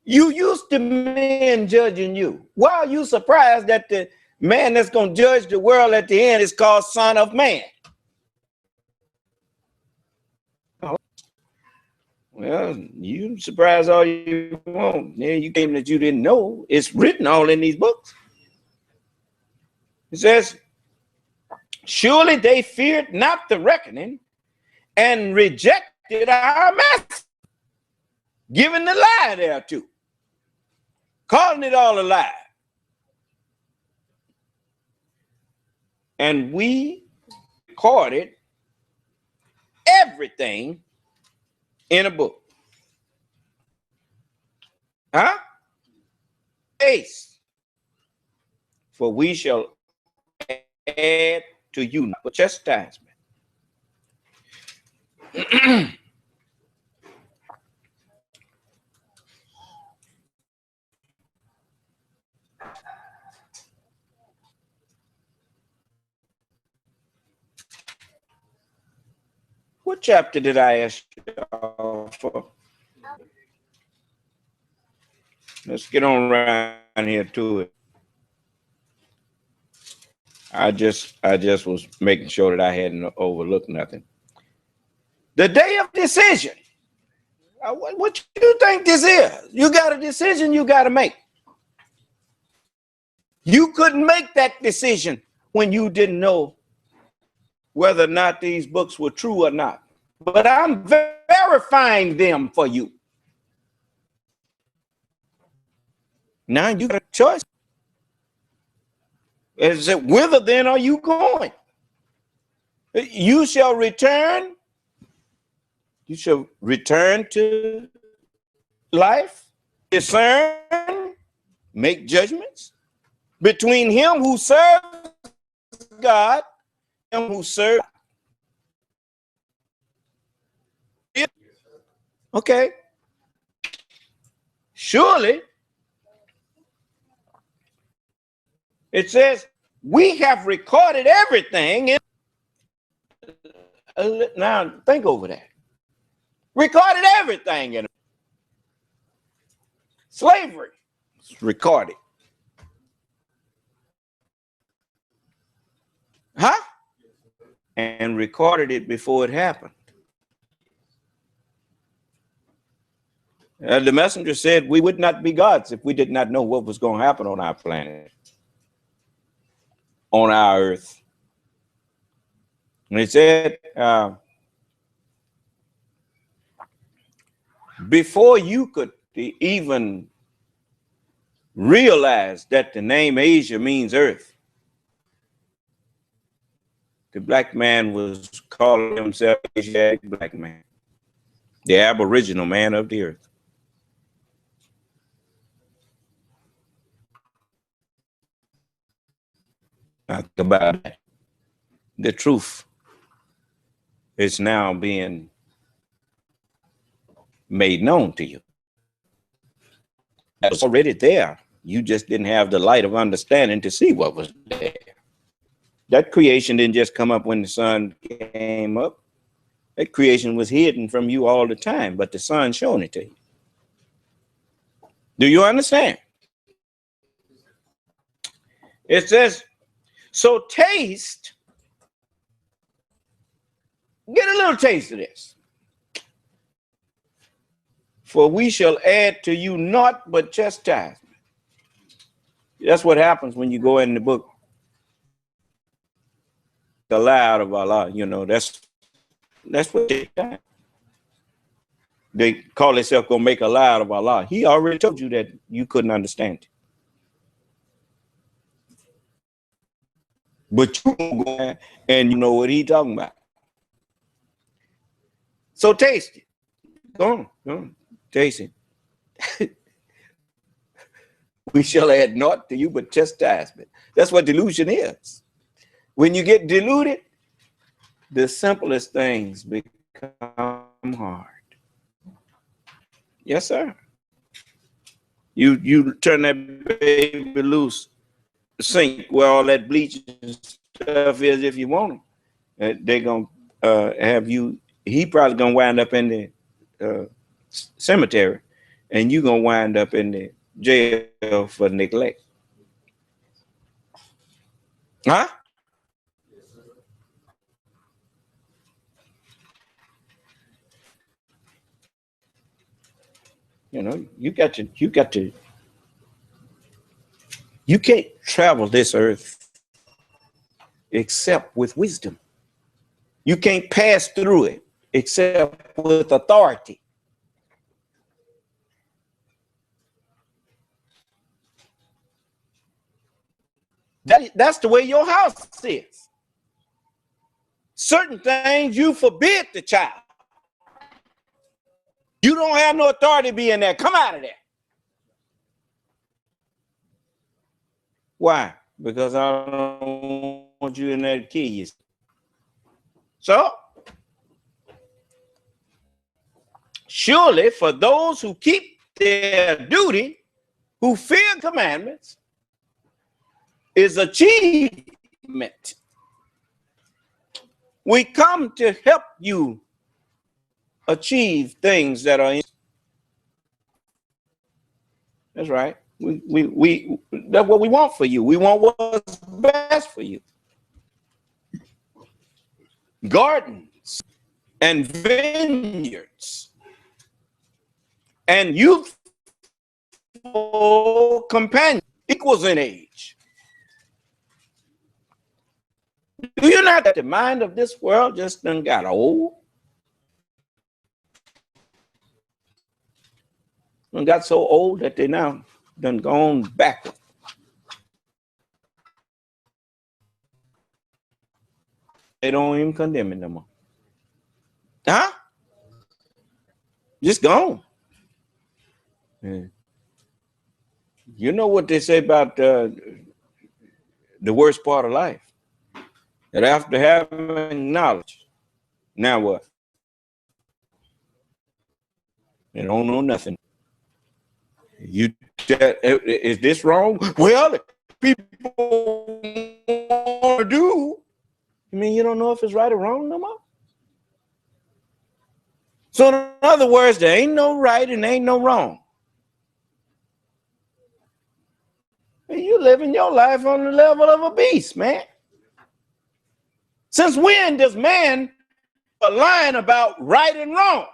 You used to men judging you. Why are you surprised that the man that's going to judge the world at the end is called Son of Man? Well, you surprise all you want. Yeah, you claim that you didn't know. It's written all in these books. It says, surely they feared not the reckoning and rejected our master, giving the lie thereto, calling it all a lie. And we recorded everything in a book. Huh? Ace. For we shall add to you not chastisement. What chapter did I ask you for? Let's get on around here to it. I just was making sure that I hadn't overlooked nothing. The day of decision. What you think this is? You got a decision you got to make. You couldn't make that decision when you didn't know whether or not these books were true or not. But I'm verifying them for you. Now you got a choice. Is it whither then are you going? You shall return. You shall return to life, discern, make judgments between him who serves God and him who serves. Okay. Surely it says we have recorded everything. Now think over that. Recorded everything in slavery. It's recorded. Huh? And recorded it before it happened. The messenger said we would not be gods if we did not know what was going to happen on our planet, on our earth. And he said, before you could even realize that the name Asia means earth, the black man was calling himself Asiatic black man, the aboriginal man of the earth. Think about it. The truth is now being made known to you. That was already there. You just didn't have the light of understanding to see what was there. That creation didn't just come up when the sun came up. That creation was hidden from you all the time, but the Son showing it to you. Do you understand? It says, so taste, get a little taste of this. For we shall add to you naught but chastisement. That's what happens when you go in the book. The lie out of Allah, you know, that's what they do. They call themselves gonna make a lie out of Allah. He already told you that you couldn't understand it. But you go and you know what he talking about. So taste it. Go on, taste it. We shall add naught to you but chastisement. That's what delusion is. When you get deluded, the simplest things become hard. Yes, sir. You turn that baby loose, sink where all that bleach and stuff is if you want them. They're going to have you, he probably going to wind up in the cemetery, and you're going to wind up in the jail for neglect. Huh? You know, you can't travel this earth except with wisdom. You can't pass through it except with authority. That's the way your house is. Certain things you forbid the child. You don't have no authority to be in there. Come out of there. Why? Because I don't want you in there to kill you. So, surely for those who keep their duty, who fear commandments, is achievement. We come to help you achieve things that are in. That's right. We that's what we want for you. We want what's best for you. Gardens and vineyards and youthful companions equals in age. Do you not that the mind of this world just done got old? And got so old that they now done gone backward. They don't even condemn it no more. Huh? Just gone. Yeah. You know what they say about the worst part of life? That after having knowledge, now what? They don't know nothing. You is this wrong? Well, people want to do. You mean you don't know if it's right or wrong no more? So in other words, there ain't no right and ain't no wrong. And you living your life on the level of a beast, man. Since when does man lying about right and wrong?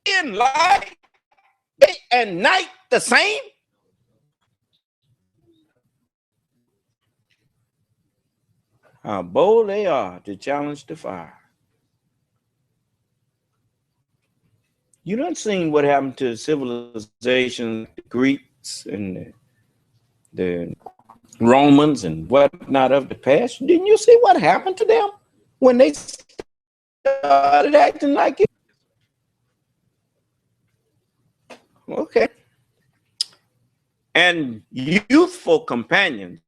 In life, day and night the same? How bold they are to challenge the fire. You done seen what happened to civilization, the Greeks and the Romans and whatnot of the past. Didn't you see what happened to them when they started acting like it? Okay. And youthful companions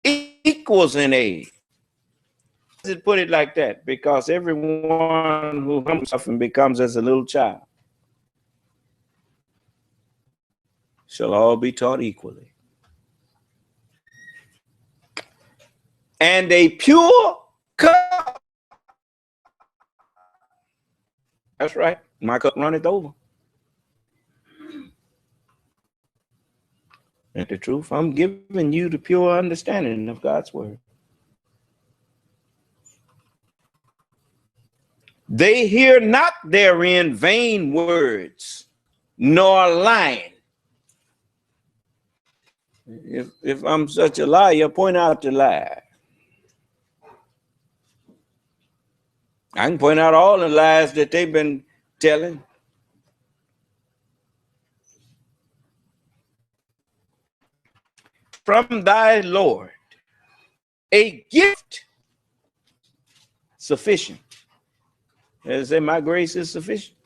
equals in age. It put it like that because everyone who humbles himself and becomes as a little child shall all be taught equally. And a pure cup That's right. My cup runneth over. And the truth, I'm giving you the pure understanding of God's word. They hear not therein vain words, nor lying. If I'm such a liar, point out the lie. I can point out all the lies that they've been telling. From thy Lord, a gift sufficient. As say, my grace is sufficient.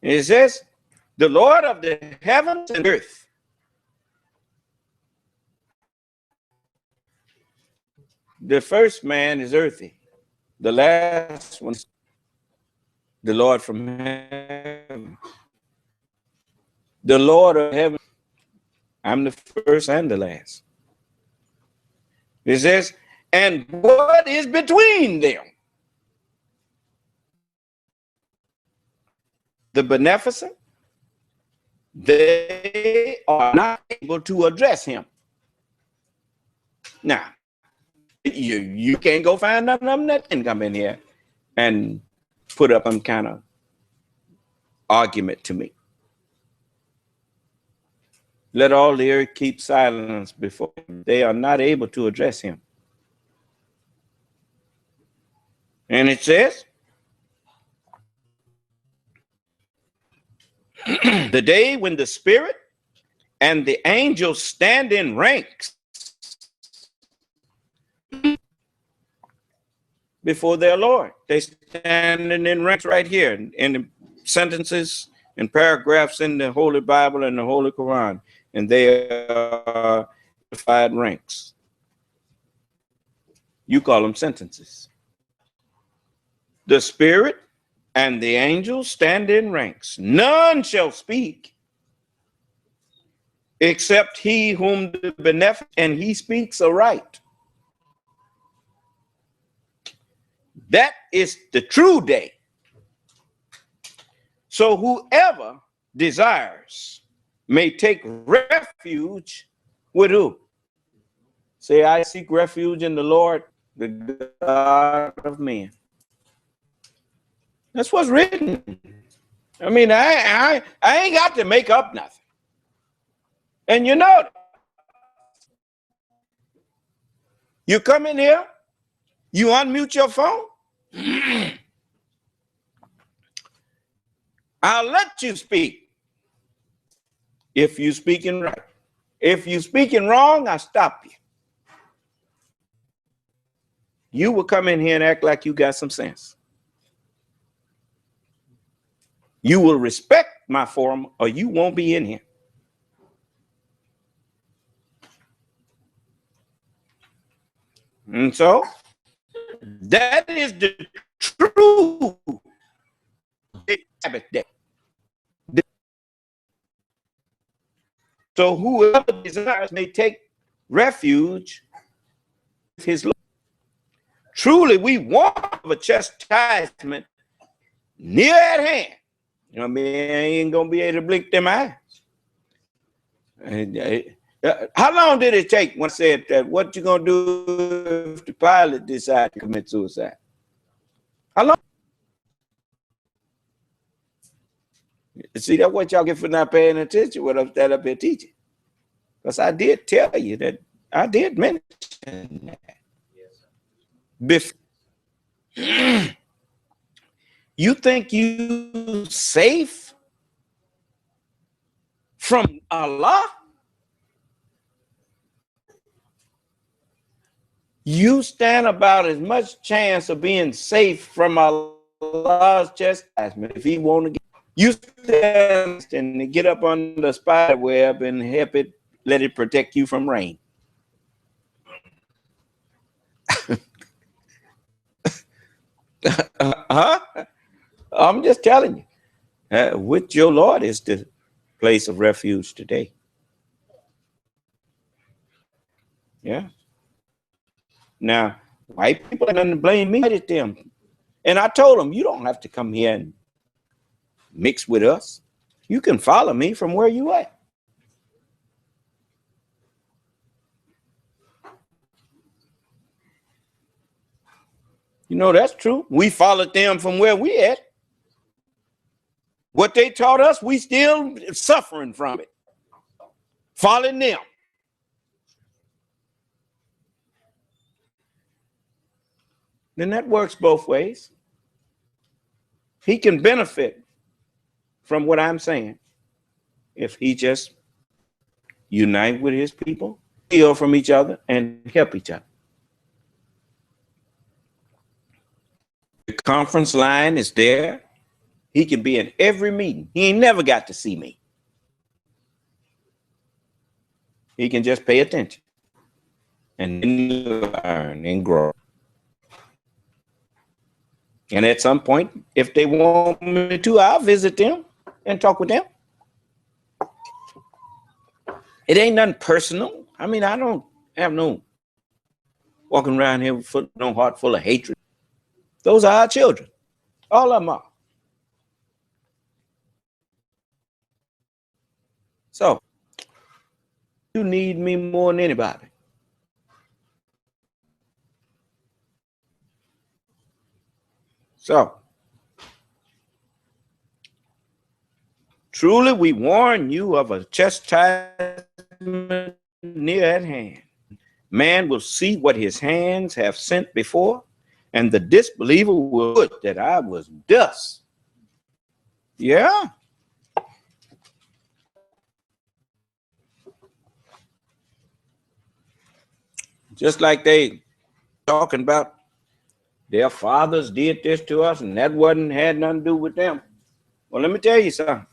It says, the Lord of the heavens and earth. The first man is earthy. The last one is the Lord from heaven. The Lord of heaven. I'm the first and the last. It says, and what is between them? The beneficent, they are not able to address him. Now, you can't go find none of them that can come in here and put up some kind of argument to me. Let all the earth keep silence before him. They are not able to address him. And it says, the day when the Spirit and the angels stand in ranks before their Lord. They standing in ranks right here in the sentences and paragraphs in the Holy Bible and the Holy Quran. And they are unified ranks. You call them sentences. The Spirit and the angels stand in ranks. None shall speak except he whom the beneficent, and he speaks aright. That is the true day. So whoever desires may take refuge with who? Say, I seek refuge in the Lord, the God of men. That's what's written. I mean, I ain't got to make up nothing. And you know, you come in here, you unmute your phone, I'll let you speak if you're speaking right. If you're speaking wrong, I stop you. You will come in here and act like you got some sense. You will respect my forum or you won't be in here. And so that is the true Sabbath day. So whoever desires may take refuge with his Lord. Truly, we want a chastisement near at hand. You know what I mean? I ain't gonna be able to blink them eyes. How long did it take when I said that? What you gonna do if the pilot decides to commit suicide? How long? See, that's what y'all get for not paying attention when I'm standing up here teaching. Because I did tell you that I did mention that. Before. You think you safe from Allah? You stand about as much chance of being safe from Allah's chastisement if he want to get you stand and get up on the spider web and help it, let it protect you from rain. I'm just telling you, with your Lord is the place of refuge today. Yeah. Now, White people ain't nothing to blame me. At them. And I told them, you don't have to come here and mix with us. You can follow me from where you at. You know, that's true. We followed them from where we at. What they taught us, we still suffering from it. Following them. Then that works both ways. He can benefit from what I'm saying if he just unite with his people, heal from each other, and help each other. The conference line is there. He can be in every meeting. He ain't never got to see me. He can just pay attention and learn and grow. And at some point, if they want me to, I'll visit them and talk with them. It ain't nothing personal. I mean, I don't have no walking around here with no heart full of hatred. Those are our children. All of them are. So, you need me more than anybody. So, truly we warn you of a chastisement near at hand. Man will see what his hands have sent before, and the disbeliever will put that I was dust. Yeah. Just like they talking about their fathers did this to us and that had nothing to do with them. Well, let me tell you something.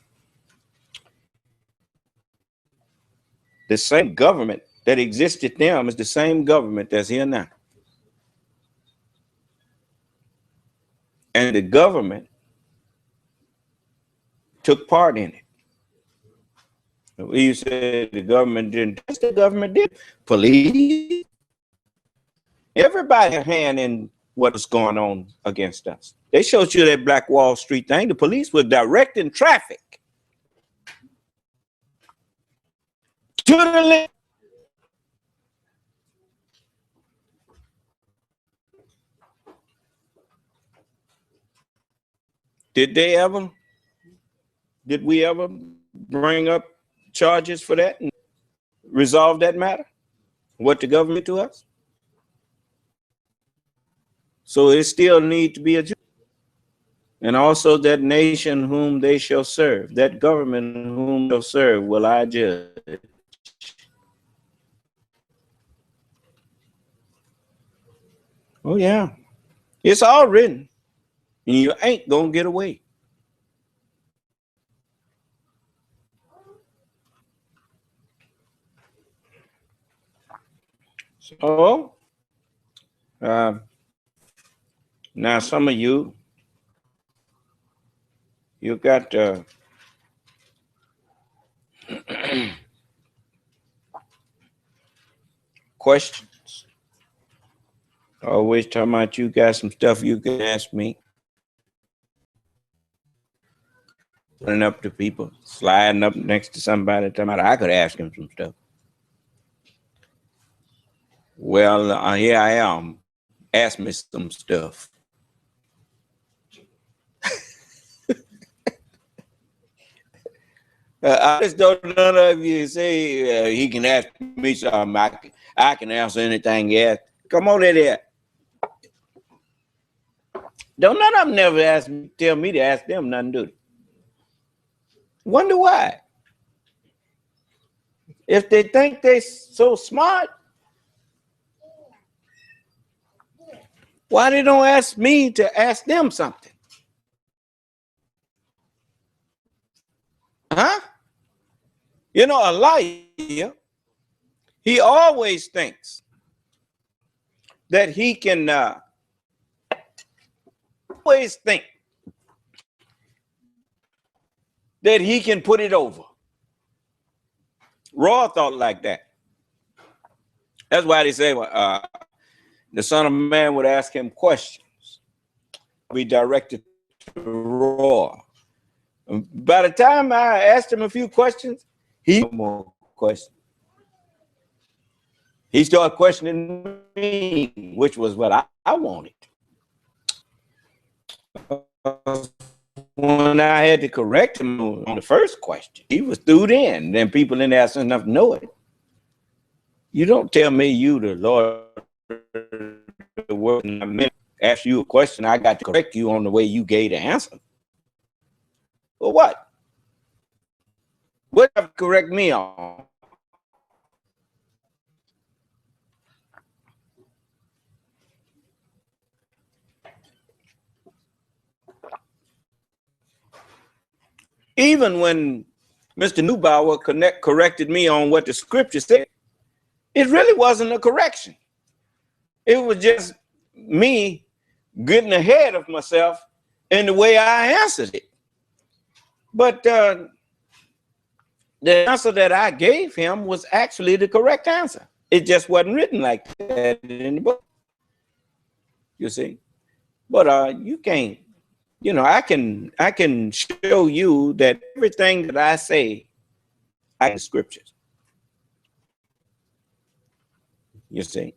The same government that existed then is the same government that's here now. And the government took part in it. You said the government didn't. Yes, the government did. Police. Everybody had a hand in what was going on against us. They showed you that Black Wall Street thing. The police were directing traffic to the left. Did we ever bring up charges for that and resolve that matter? What the government to us? So it still needs to be a judge. And also that nation whom they shall serve, that government whom they'll serve will I judge. Oh yeah, it's all written, and you ain't gonna get away. So now some of you got questions. Always talking about you got some stuff you can ask me. Running up to people, sliding up next to somebody, talking about I could ask him some stuff. Well, here I am. Ask me some stuff. I just don't none of you say he can ask me something. I can answer anything he asks. Come on in there. Don't none of them never tell me to ask them nothing, do they? Wonder why. If they think they so smart, why they don't ask me to ask them something? Huh? You know, a liar, he always thinks that he can always think that he can put it over. Raw thought like that. That's why they say, the Son of Man would ask him questions, be directed to roar. By the time I asked him a few questions, he had more questions. He started questioning me, which was what I wanted. When I had to correct him on the first question, he was through then. Then people didn't ask enough to know it. You don't tell me you, the Lord, the word, and I meant ask you a question, I got to correct you on the way you gave the answer. Well, what? What have to correct me on? Even when Mr. Neubauer corrected me on what the scripture said, it really wasn't a correction. It was just me getting ahead of myself in the way I answered it. But the answer that I gave him was actually the correct answer. It just wasn't written like that in the book, you see. But you can't, you know, I can show you that everything that I say, I the scriptures, you see.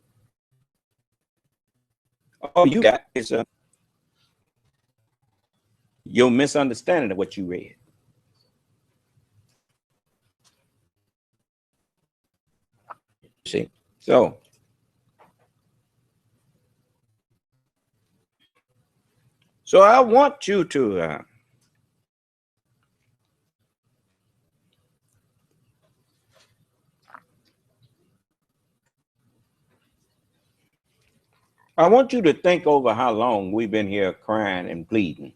All you got is your misunderstanding of what you read. See, so I want you to think over how long we've been here crying and pleading.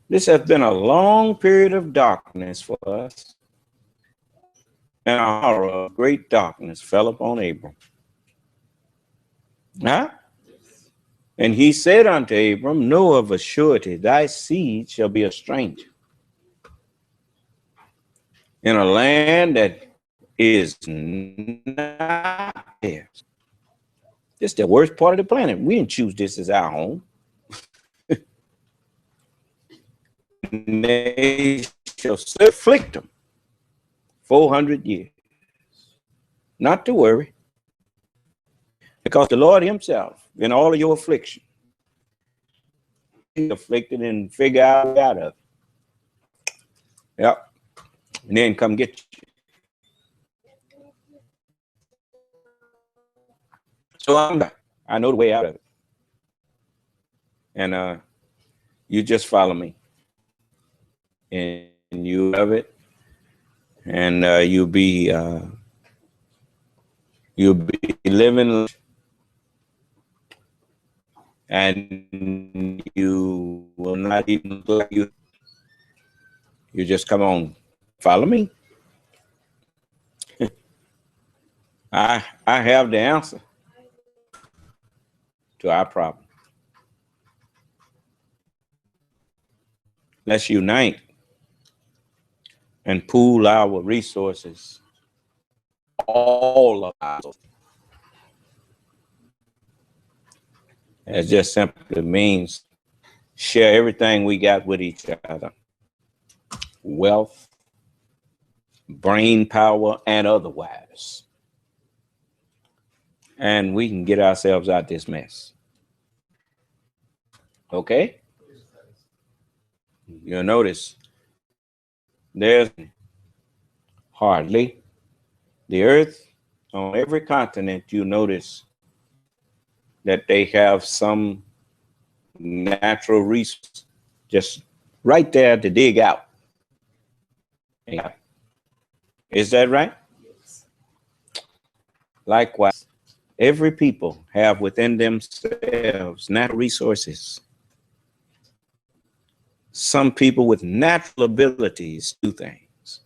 This has been a long period of darkness for us, and a horror of great darkness fell upon Abram. Huh? And he said unto Abram, know of a surety thy seed shall be a stranger in a land that is not theirs. This is the worst part of the planet. We didn't choose this as our home. And they shall afflict them 400 years. Not to worry, because the Lord himself, in all of your affliction, he afflicted and figure out of it. Yep. And then come get you. So I know the way out of it. And you just follow me. And you love it. And you'll be living, and you will not even look like you. You just come on, follow me. I have the answer to our problem. Let's unite and pool our resources, all of our resources. It just simply means share everything we got with each other. Wealth, brain power, and otherwise. And we can get ourselves out this mess. Okay? You'll notice there's hardly the earth on every continent. You notice that they have some natural resource just right there to dig out. Is that right? Yes. Likewise, every people have within themselves natural resources. Some people with natural abilities do things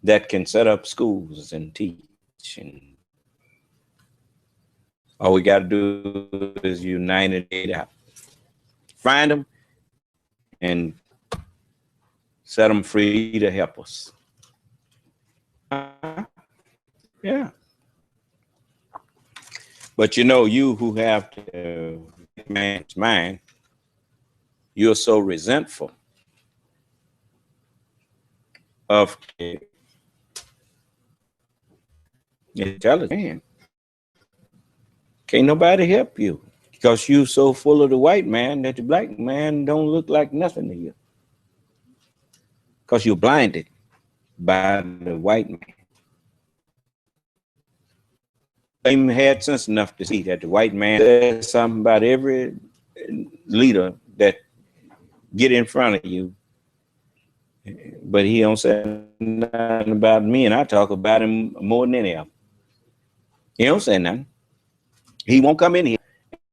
that can set up schools and teach. And all we got to do is unite and get out. Find them and set them free to help us. Yeah. But you know, you who have the man's mind, you're so resentful of the intelligent man. Can't nobody help you because you so full of the white man that the black man don't look like nothing to you. Because you're blinded by the white man. I even had sense enough to see that the white man says something about every leader that get in front of you, but he don't say nothing about me, and I talk about him more than any of them. He don't say nothing. He won't come in here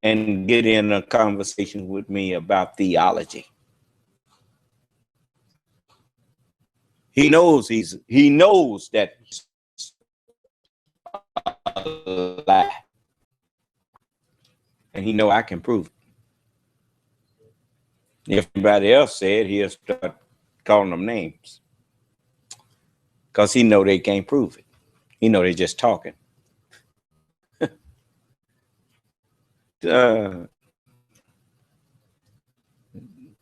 and get in a conversation with me about theology. He knows that he's a lie, and he know I can prove it. If anybody else said, he'll start calling them names because he know they can't prove it. He know they're just talking. The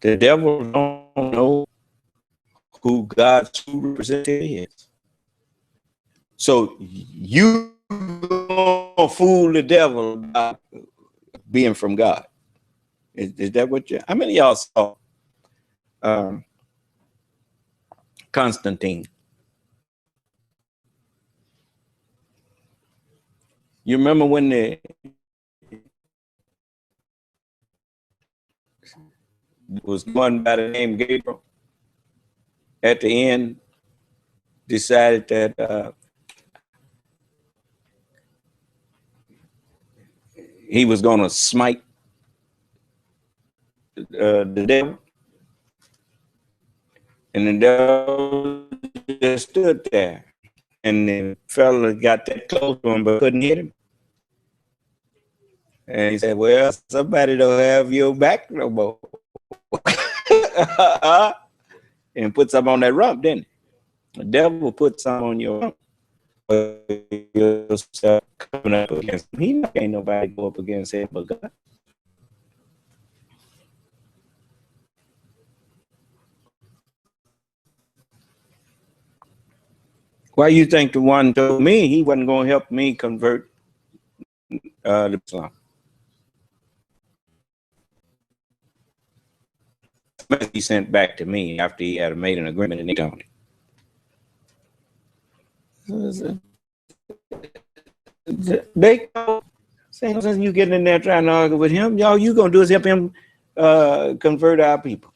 devil don't know who God's true representative is. So you gonna fool the devil about being from God. Is that what you? How many of y'all saw Constantine? You remember when the was one by the name Gabriel at the end decided that he was going to smite the devil, and the devil just stood there, and the fella got that close to him but couldn't hit him. And he said, well, somebody don't have your back no more. And put some on that rump, didn't he? The devil put some on your rump. Yourself coming up against him. He ain't nobody go up against him but God. Why you think the one told me he wasn't going to help me convert to Islam? He sent back to me after he had made an agreement and he told it. They saying since you getting in there trying to argue with him, y'all you gonna do is help him convert our people.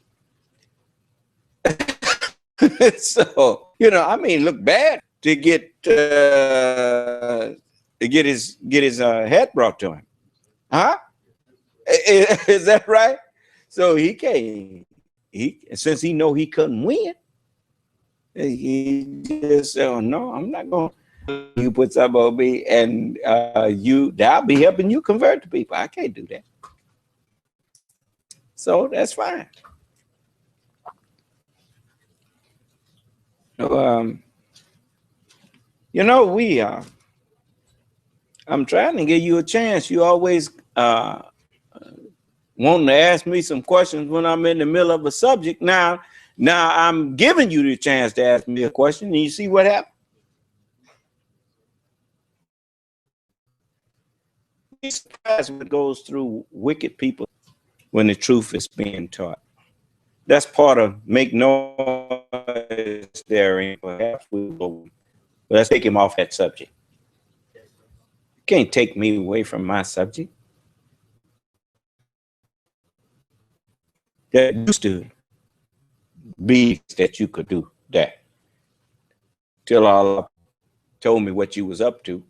So I mean, look bad to get his head brought to him, huh? Is that right? So he can't. Since he know he couldn't win, he just said, "Oh no, I'm not going." You put some on me, and I'll be helping you convert the people. I can't do that. So that's fine. So, I'm trying to give you a chance. You always wanting to ask me some questions when I'm in the middle of a subject. Now I'm giving you the chance to ask me a question, and you see what happened? Be surprised what goes through wicked people when the truth is being taught. That's part of make noise there. Perhaps let's take him off that subject. You can't take me away from my subject. That used to be that you could do that. Till Allah told me what you was up to.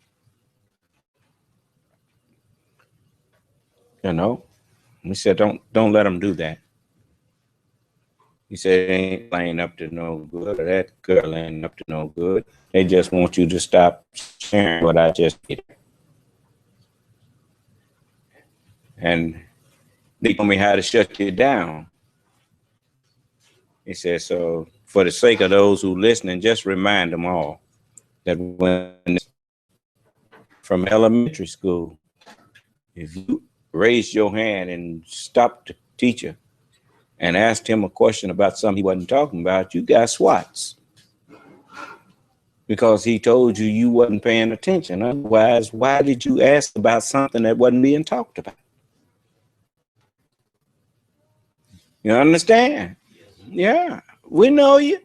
He said, don't let them do that. He said, ain't up to no good, or that girl ain't up to no good. They just want you to stop sharing what I just did. And they told me how to shut you down. He said, so for the sake of those who listening, just remind them all that when from elementary school, if you raised your hand and stopped the teacher and asked him a question about something he wasn't talking about, you got swats because he told you you wasn't paying attention. Otherwise, why did you ask about something that wasn't being talked about? You understand? Yeah, we know you.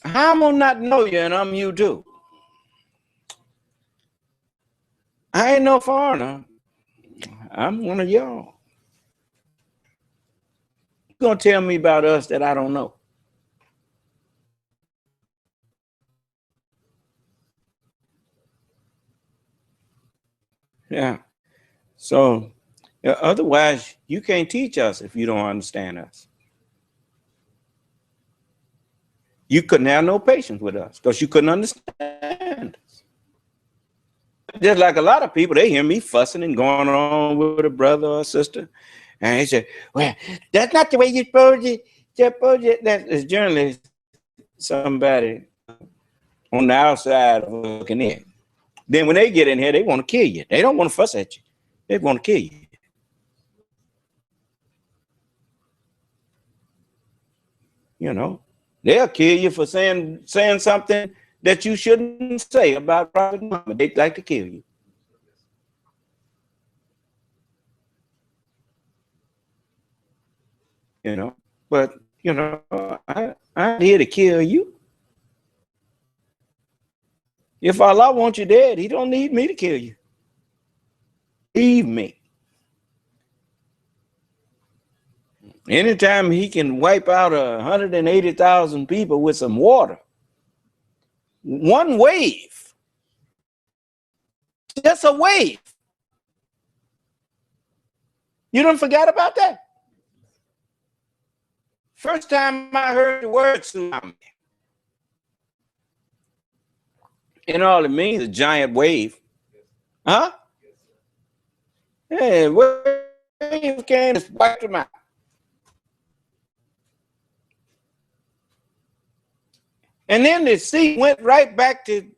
How am I not know you and I'm you too? I ain't no foreigner. I'm one of y'all. You gonna tell me about us that I don't know? Yeah. So otherwise, you can't teach us if you don't understand us. You couldn't have no patience with us because you couldn't understand us. Just like a lot of people, they hear me fussing and going on with a brother or sister, and they say, "Well, that's not the way you're supposed to." That is generally somebody on the outside looking in. Then when they get in here, they want to kill you. They don't want to fuss at you. They want to kill you. You know, they'll kill you for saying something that you shouldn't say about Prophet Muhammad. They'd like to kill you. You know, but you know, I'm here to kill you. If Allah wants you dead, He don't need me to kill you. Leave me. Anytime He can wipe out 180,000 people with some water, one wave, just a wave. You don't forget about that. First time I heard the word tsunami, and all it means is a giant wave. Huh? Yeah, wave came and wiped them out. And then the sea went right back to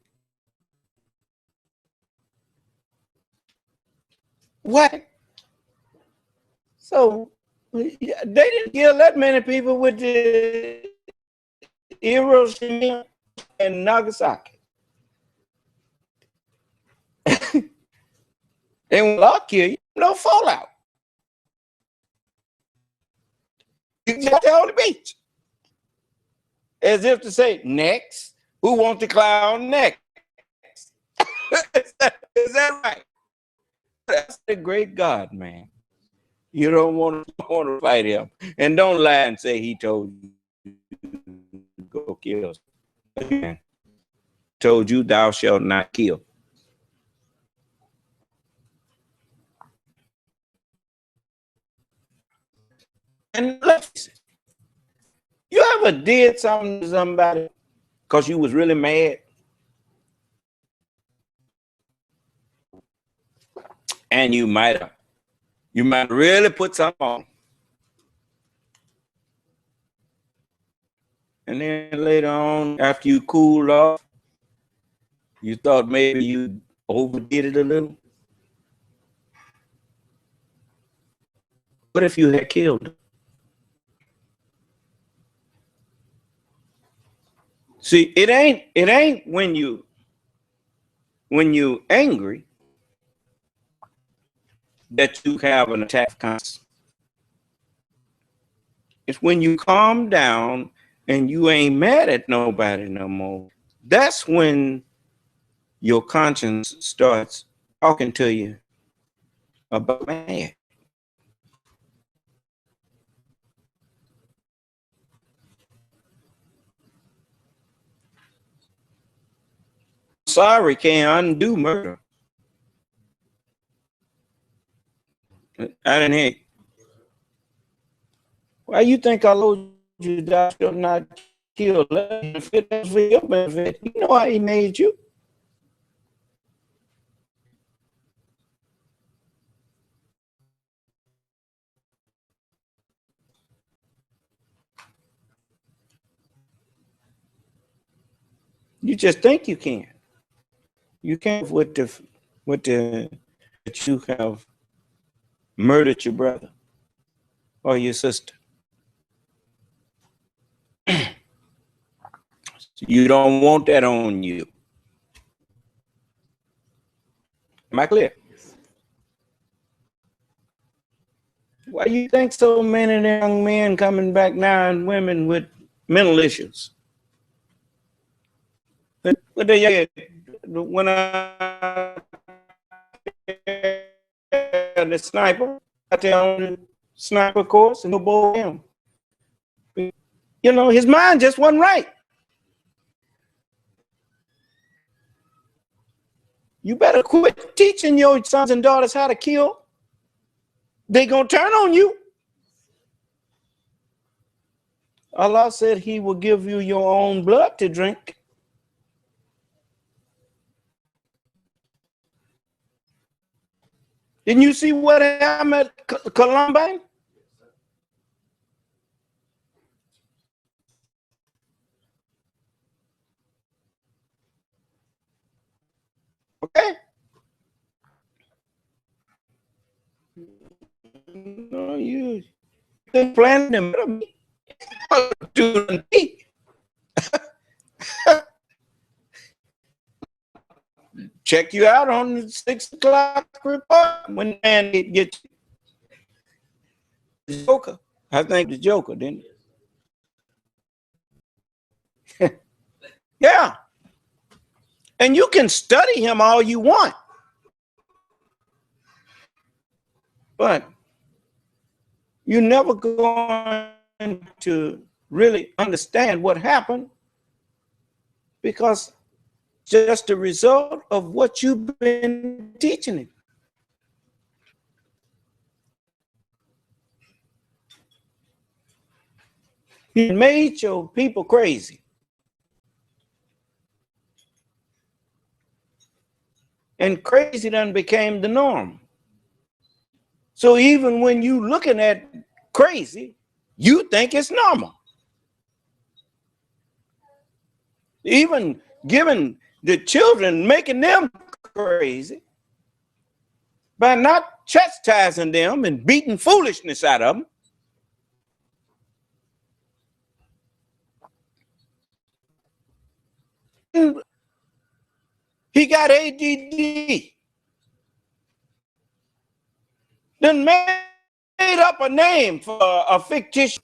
what? So they didn't kill that many people with the Hiroshima and Nagasaki. And when Allah kill you, no fallout. You got there on the beach. As if to say, next, who wants the clown next? Is that right? That's the great God, man. You don't want to fight him. And don't lie and say he told you to go kill us. Told you thou shalt not kill. And listen, you ever did something to somebody because you was really mad? And you might really put something on. And then later on, after you cooled off, you thought maybe you overdid it a little. What if you had killed them? See, it ain't when you angry that you have an attack of conscience. It's when you calm down and you ain't mad at nobody no more. That's when your conscience starts talking to you about man. Sorry can't undo murder. I didn't hear. Why you think I told you that you're not killed? If it's for your benefit, you know how he made you. You just think you can. You can't with the that you have murdered your brother or your sister. You don't want that on you. Am I clear? Why do you think so many young men coming back now and women with mental issues? When the sniper out there on the sniper course and go him, you know, his mind just wasn't right. You better quit teaching your sons and daughters how to kill. They gonna turn on you. Allah said he will give you your own blood to drink. Didn't you see what happened at Columbine? Okay. No, you planning them. Check you out on the 6 o'clock report when man gets the Joker. I think the Joker, didn't he? Yeah. And you can study him all you want. But you're never going to really understand what happened, because just a result of what you've been teaching him. You made your people crazy. And crazy done became the norm. So even when you looking at crazy, you think it's normal. Even giving the children, making them crazy by not chastising them and beating foolishness out of them. He got ADD. Then made up a name for a fictitious.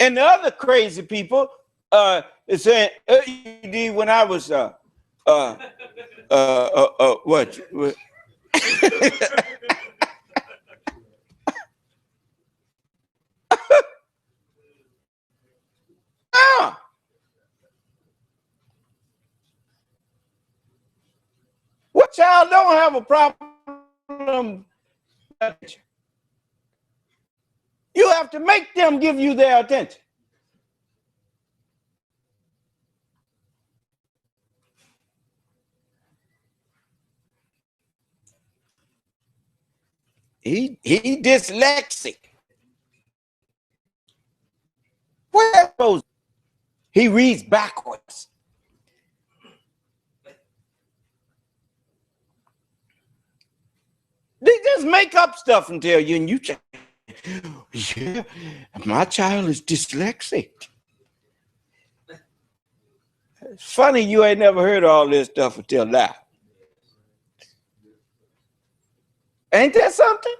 And the other crazy people is saying ADD when I was what? Yeah. What child don't have a problem? You have to make them give you their attention. He dyslexic. Where goes? He reads backwards. They just make up stuff and tell you, and you say, yeah, my child is dyslexic. It's funny you ain't never heard all this stuff until now. Ain't that something?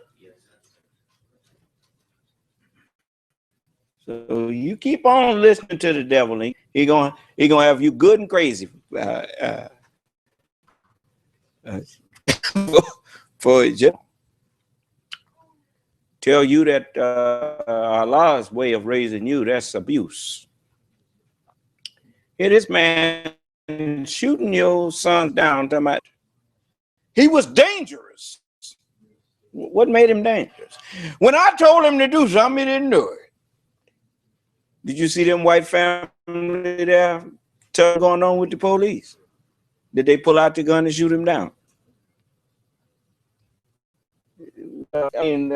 So you keep on listening to the devil, and he gonna have you good and crazy for just tell you that Allah's way of raising you, that's abuse. Here this man shooting your sons down, talking about he was dangerous. What made him dangerous? When I told him to do something, he didn't do it. Did you see them white family there going on with the police? Did they pull out the gun and shoot him down? I mean,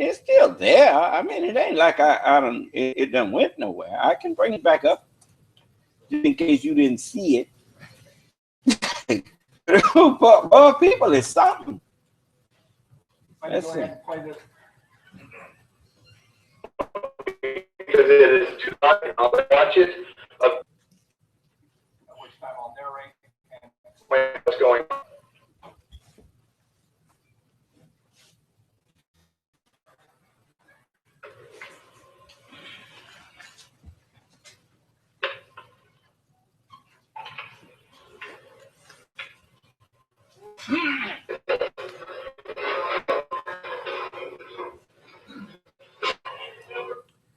it's still there. I mean, it ain't like it done went nowhere. I can bring it back up just in case you didn't see it. But people is something. Let's see. Because it is too hot, and I'll watch it. Which time I'll narrate and explain what's going on.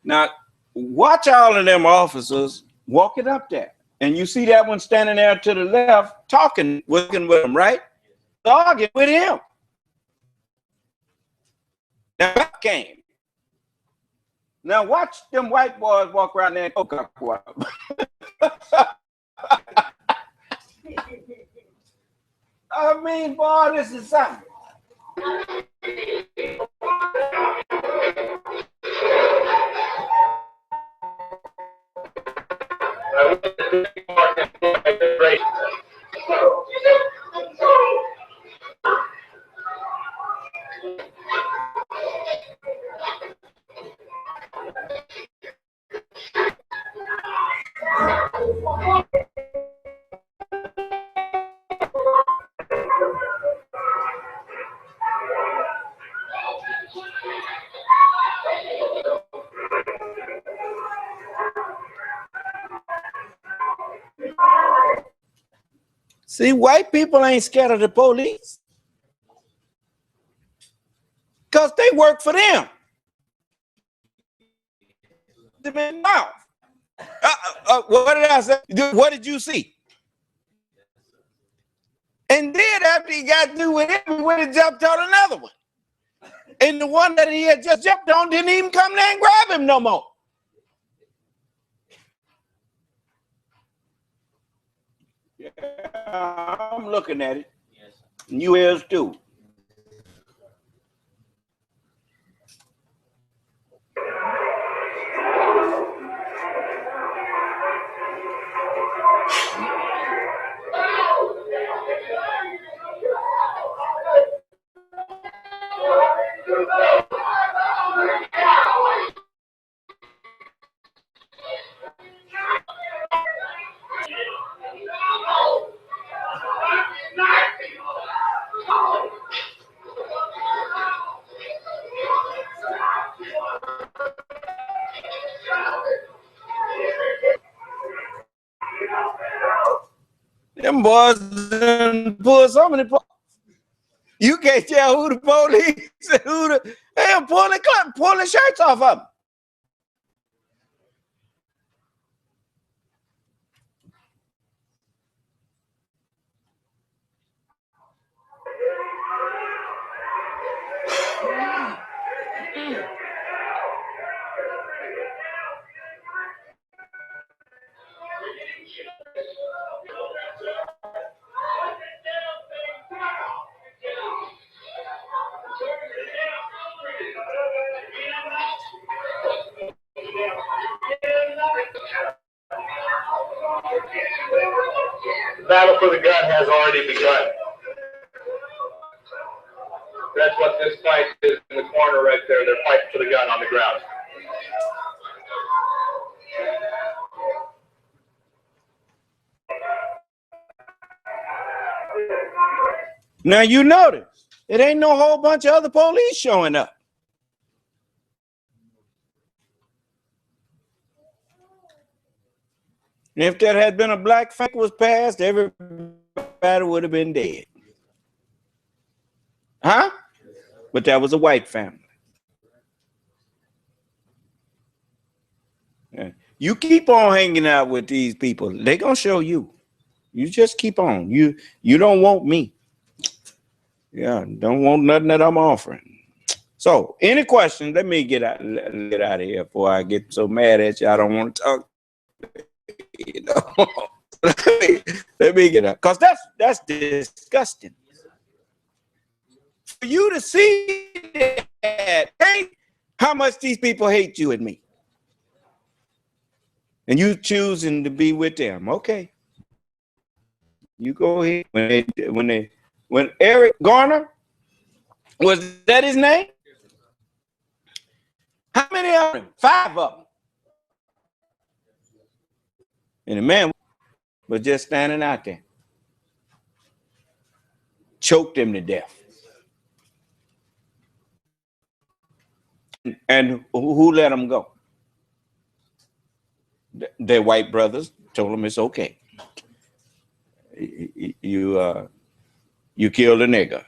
Now, watch all of them officers walking up there. And you see that one standing there to the left, talking, working with him, right? Arguing with him. Now, that came. Now, watch them white boys walk around there and coca-cola. I mean, boy, this is something. See, white people ain't scared of the police because they work for them. Now, what did I say? What did you see? And then after he got through with him, he went and jumped on another one. And the one that he had just jumped on didn't even come there and grab him no more. Yeah, I'm looking at it. Yes. And you is too. Them boys pull some of the. You can't tell who the police and who the. They're pulling shirts off of them. The battle for the gun has already begun. That's what this fight is in the corner right there. They're fighting for the gun on the ground. Now you notice it ain't no whole bunch of other police showing up. If that had been a black flag was passed, everybody would have been dead. Huh? But that was a white family. Yeah. You keep on hanging out with these people, they're gonna show you. You just keep on. You don't want me. Yeah, don't want nothing that I'm offering. So, any questions? Let me get out of here before I get so mad at you. I don't want to talk. You know, let me get out, because that's disgusting. you to see that, hey, how much these people hate you and me, and you choosing to be with them, okay, you go ahead. When Eric Garner, was that his name? How many of them? 5 of them. And the man was just standing out there, choked him to death. And who let him go? Their white brothers told him it's okay. You killed a nigger.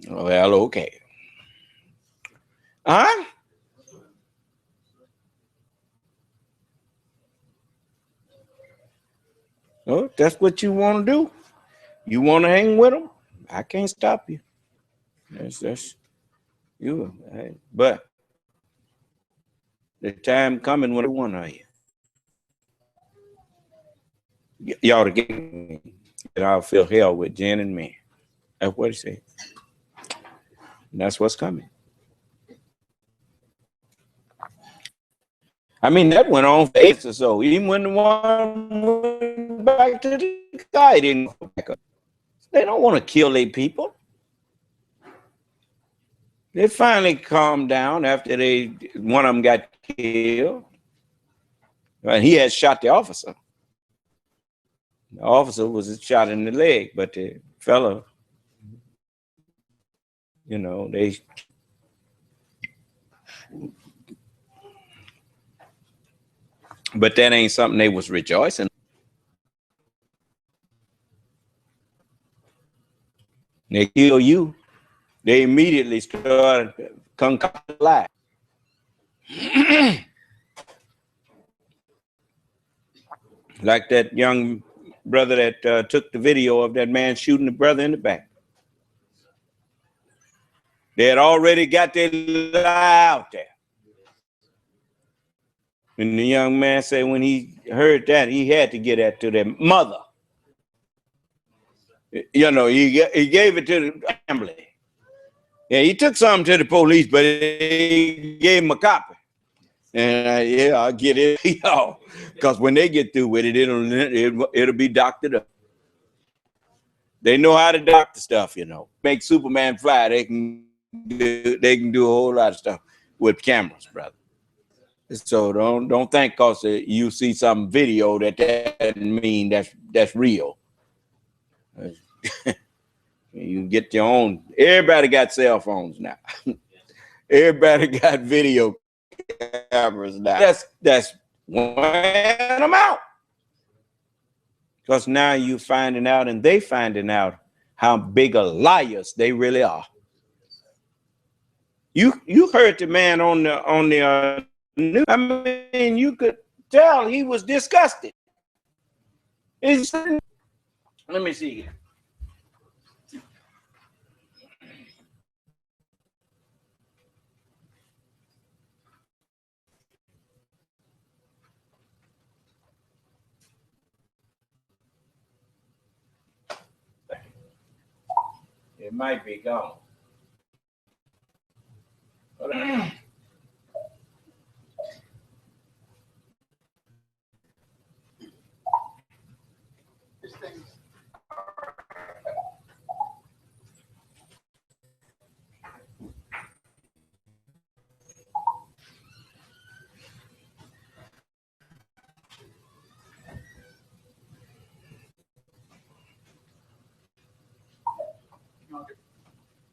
Well, okay. Huh? Oh, that's what you want to do. You want to hang with them? I can't stop you. That's you. But the time coming when one of you. Y'all to get me, and I'll feel hell with Jen and me. That's what he said. And that's what's coming. I mean, that went on for 8 or so. Even when the one went back to the guy, didn't go back up. They don't want to kill their people. They finally calmed down after one of them got killed. And he had shot the officer. The officer was shot in the leg, but the fellow, but that ain't something they was rejoicing. They kill you, they immediately started concocting lies. Like that young brother that took the video of that man shooting the brother in the back. They had already got their lie out there. And the young man said when he heard that, he had to get that to their mother. He gave it to the family. Yeah, he took something to the police, but he gave him a copy. And I get it, because when they get through with it, it'll be doctored up. They know how to doctor stuff, Make Superman fly. They can do a whole lot of stuff with cameras, brother. So don't think because you see some video that doesn't mean that's real. You get your own. Everybody got cell phones now. Everybody got video cameras now. That's wearing them out. Because now you finding out and they finding out how big of liars they really are. You heard the man on the news. I mean, you could tell he was disgusted. Let me see here. It might be gone.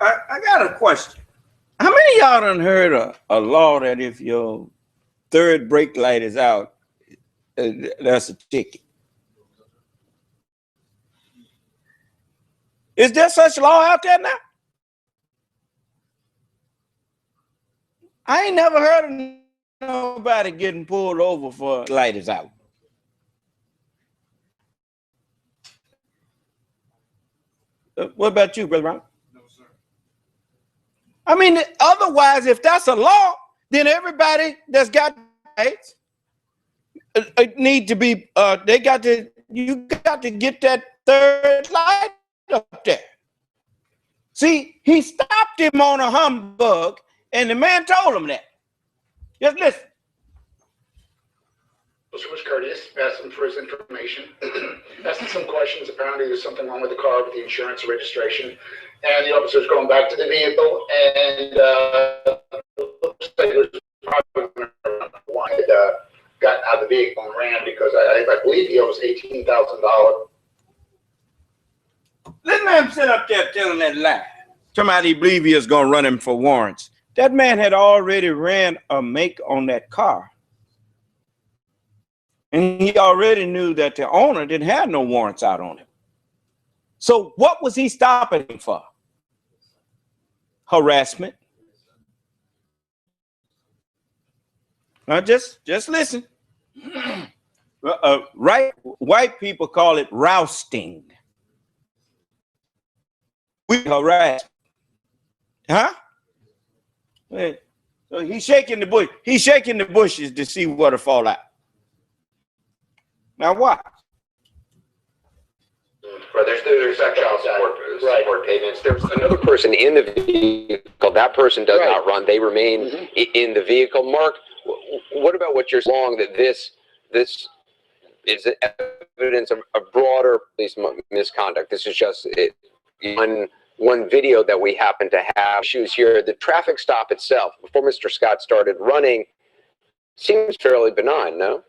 I got a question. How many of y'all done heard a law that if your third brake light is out, that's a ticket? Is there such law out there now? I ain't never heard of nobody getting pulled over for light is out. What about you, Brother Ron? No, sir. I mean, otherwise, if that's a law, then everybody that's got lights need to be, you got to get that third light up there. See, he stopped him on a humbug, and the man told him that. Just listen. Officer was courteous, asked him for his information, asked him some questions. Apparently, there's something wrong with the car, with the insurance or registration. And the officer's going back to the vehicle, and looks like it was probably got out of the vehicle and ran because I believe he owes $18,000. This man sit up there telling that lie. Somebody believe he was going to run him for warrants. That man had already ran a make on that car. And he already knew that the owner didn't have no warrants out on him. So what was he stopping him for? Harassment. Now just listen. Right? White people call it rousting. We harass. Huh? So he's shaking the bush. He's shaking the bushes to see what'll fall out. Now what? Right, there's that child support payments. There's another person in the vehicle. That person does not run. They remain in the vehicle. Mark, what about what you're saying that this is evidence of a broader police misconduct? This is just one video that we happen to have issues here. The traffic stop itself, before Mr. Scott started running, seems fairly benign, no?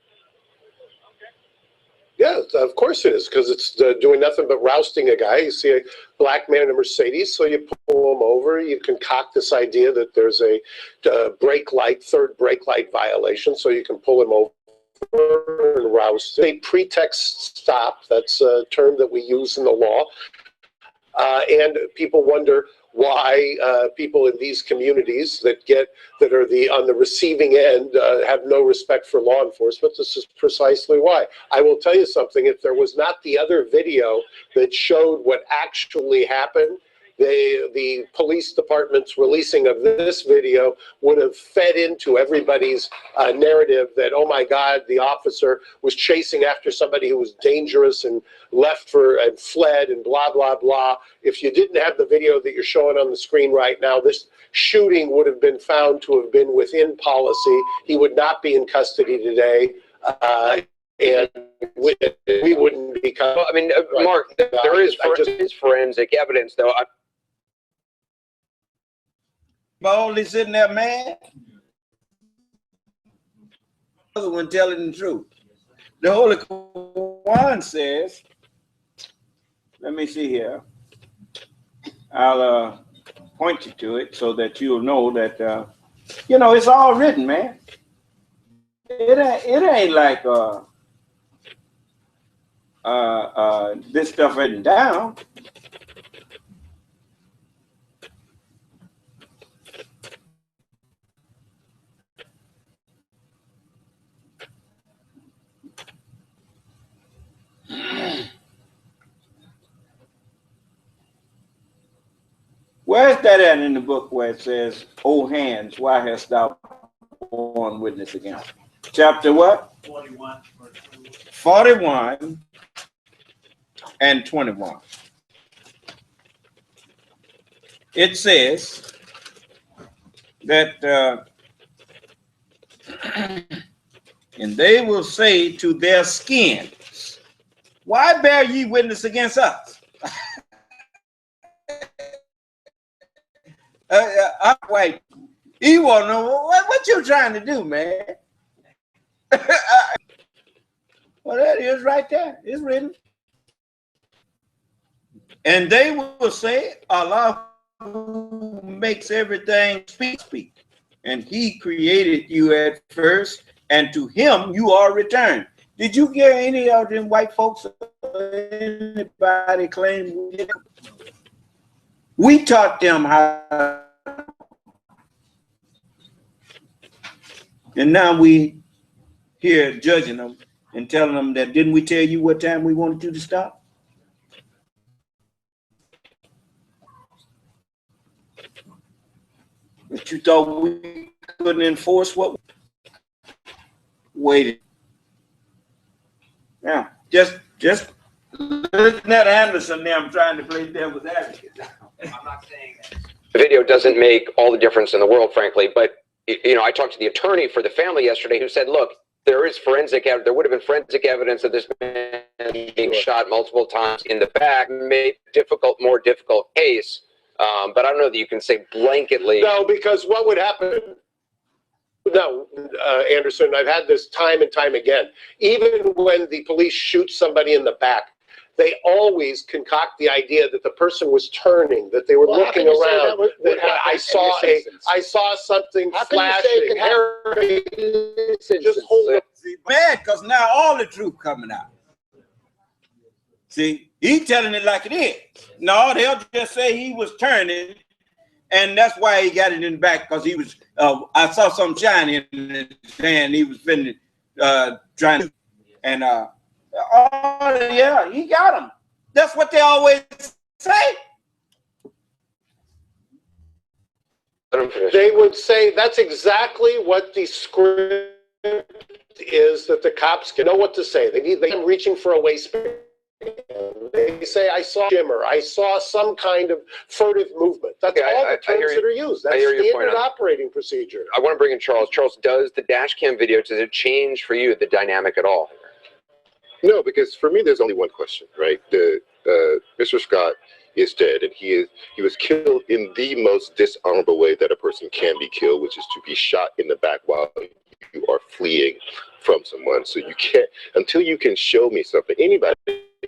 Yeah, of course it is, because it's doing nothing but rousting a guy. You see a black man in a Mercedes, so you pull him over. You concoct this idea that there's a third brake light violation, so you can pull him over and rouse. A pretext stop, that's a term that we use in the law. And people wonder why people in these communities that are on the receiving end have no respect for law enforcement. This is precisely why. I will tell you something. If there was not the other video that showed what actually happened, the police department's releasing of this video would have fed into everybody's narrative that, oh my God, the officer was chasing after somebody who was dangerous and and fled and blah, blah, blah. If you didn't have the video that you're showing on the screen right now, this shooting would have been found to have been within policy. He would not be in custody today. And we wouldn't be. Well, I mean, Mark, there is forensic evidence, though. Boldly sitting there, man. The other one telling the truth. The Holy Quran says, let me see here. I'll point you to it so that you'll know that, it's all written, man. It ain't like this stuff written down. Where's that at in the book where it says, "O hands, why hast thou borne witness against me"? Chapter what? 41. 41 and 21. It says that, and they will say to their skins, "Why bear ye witness against us?" Wait, you want to know what you trying to do, man? Well, that is right there. It's written. And they will say, Allah who makes everything speak. And he created you at first, and to him you are returned. Did you hear any of them white folks or anybody claim we taught them how? And now we here judging them and telling them that, didn't we tell you what time we wanted you to stop? But you thought we couldn't enforce what we waited. Now, just listen at Anderson there. I'm trying to play devil's advocate. I'm not saying that the video doesn't make all the difference in the world, frankly, but you know, I talked to the attorney for the family yesterday who said, look, there is forensic evidence. There would have been forensic evidence of this man being shot multiple times in the back, made more difficult case. But I don't know that you can say blanketly. No, because what would happen? No, Anderson, I've had this time and time again. Even when the police shoot somebody in the back, they always concoct the idea that the person was turning, that they were looking around. I saw something flashing. Just hold it. Bad, because now all the truth coming out. See, he telling it like it is. No, they'll just say he was turning, and that's why he got it in the back, because he was. I saw some shine in his hand. He was finna trying to, and oh yeah, he got him. That's what they always say. They would say that's exactly what the script is, that the cops can know what to say. They need them reaching for a waistband. They say, I saw shimmer. I saw some kind of furtive movement. That's all the terms that are used. That's standard operating procedure. I want to bring in Charles. Charles, does the dash cam video, does it change for you the dynamic at all? No, because for me, there's only one question, right? Mr. Scott is dead, and he was killed in the most dishonorable way that a person can be killed, which is to be shot in the back while you are fleeing from someone. So you can't, until you can show me something, anybody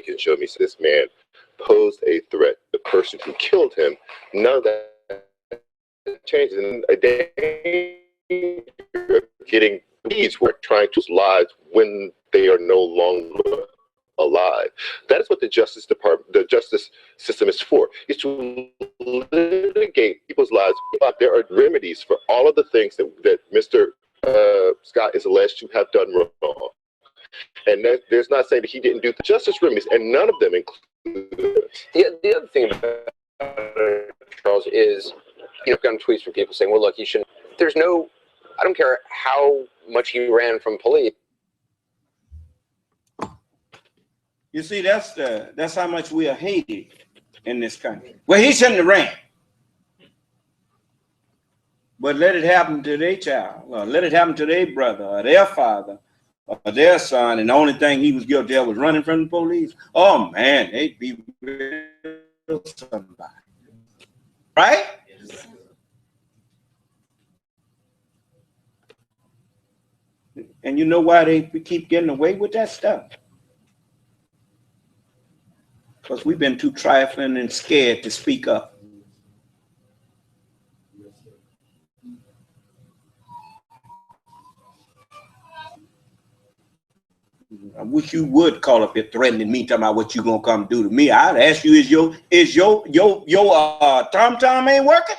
can show me this man posed a threat. The person who killed him, none of that changes. And a day getting these who are trying to lives when they are no longer alive. That is what the Justice Department, the justice system is for, is to litigate people's lives. But there are remedies for all of the things that Mr. Scott is alleged to have done wrong. And there's not saying that he didn't do the justice remedies, and none of them include. The other thing about it, Charles, is, you know, I've gotten tweets from people saying, well, look, he shouldn't, there's no, I don't care how much he ran from police. You see, that's how much we are hated in this country. Well, he shouldn't have ran. But let it happen to their child, or let it happen to their brother, or their father, or their son, and the only thing he was guilty of was running from the police. Oh man, they'd be real somebody. Right? And you know why they keep getting away with that stuff? Because we've been too trifling and scared to speak up. I wish you would call up here threatening me, talking about what you gonna come do to me. I'd ask you, is your tom-tom ain't working?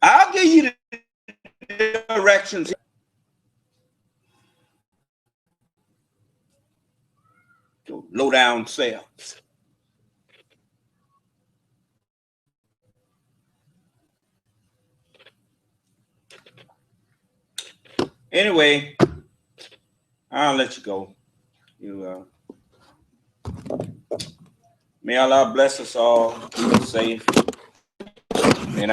I'll give you the directions. Low down selves. Anyway, I'll let you go. May Allah bless us all. Keep us safe. And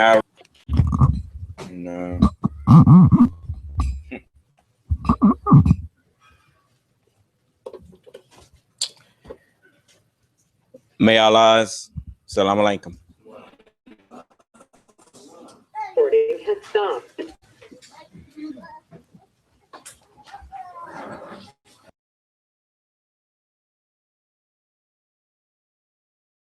may Allah's Salam Alaikum. Recording has stopped.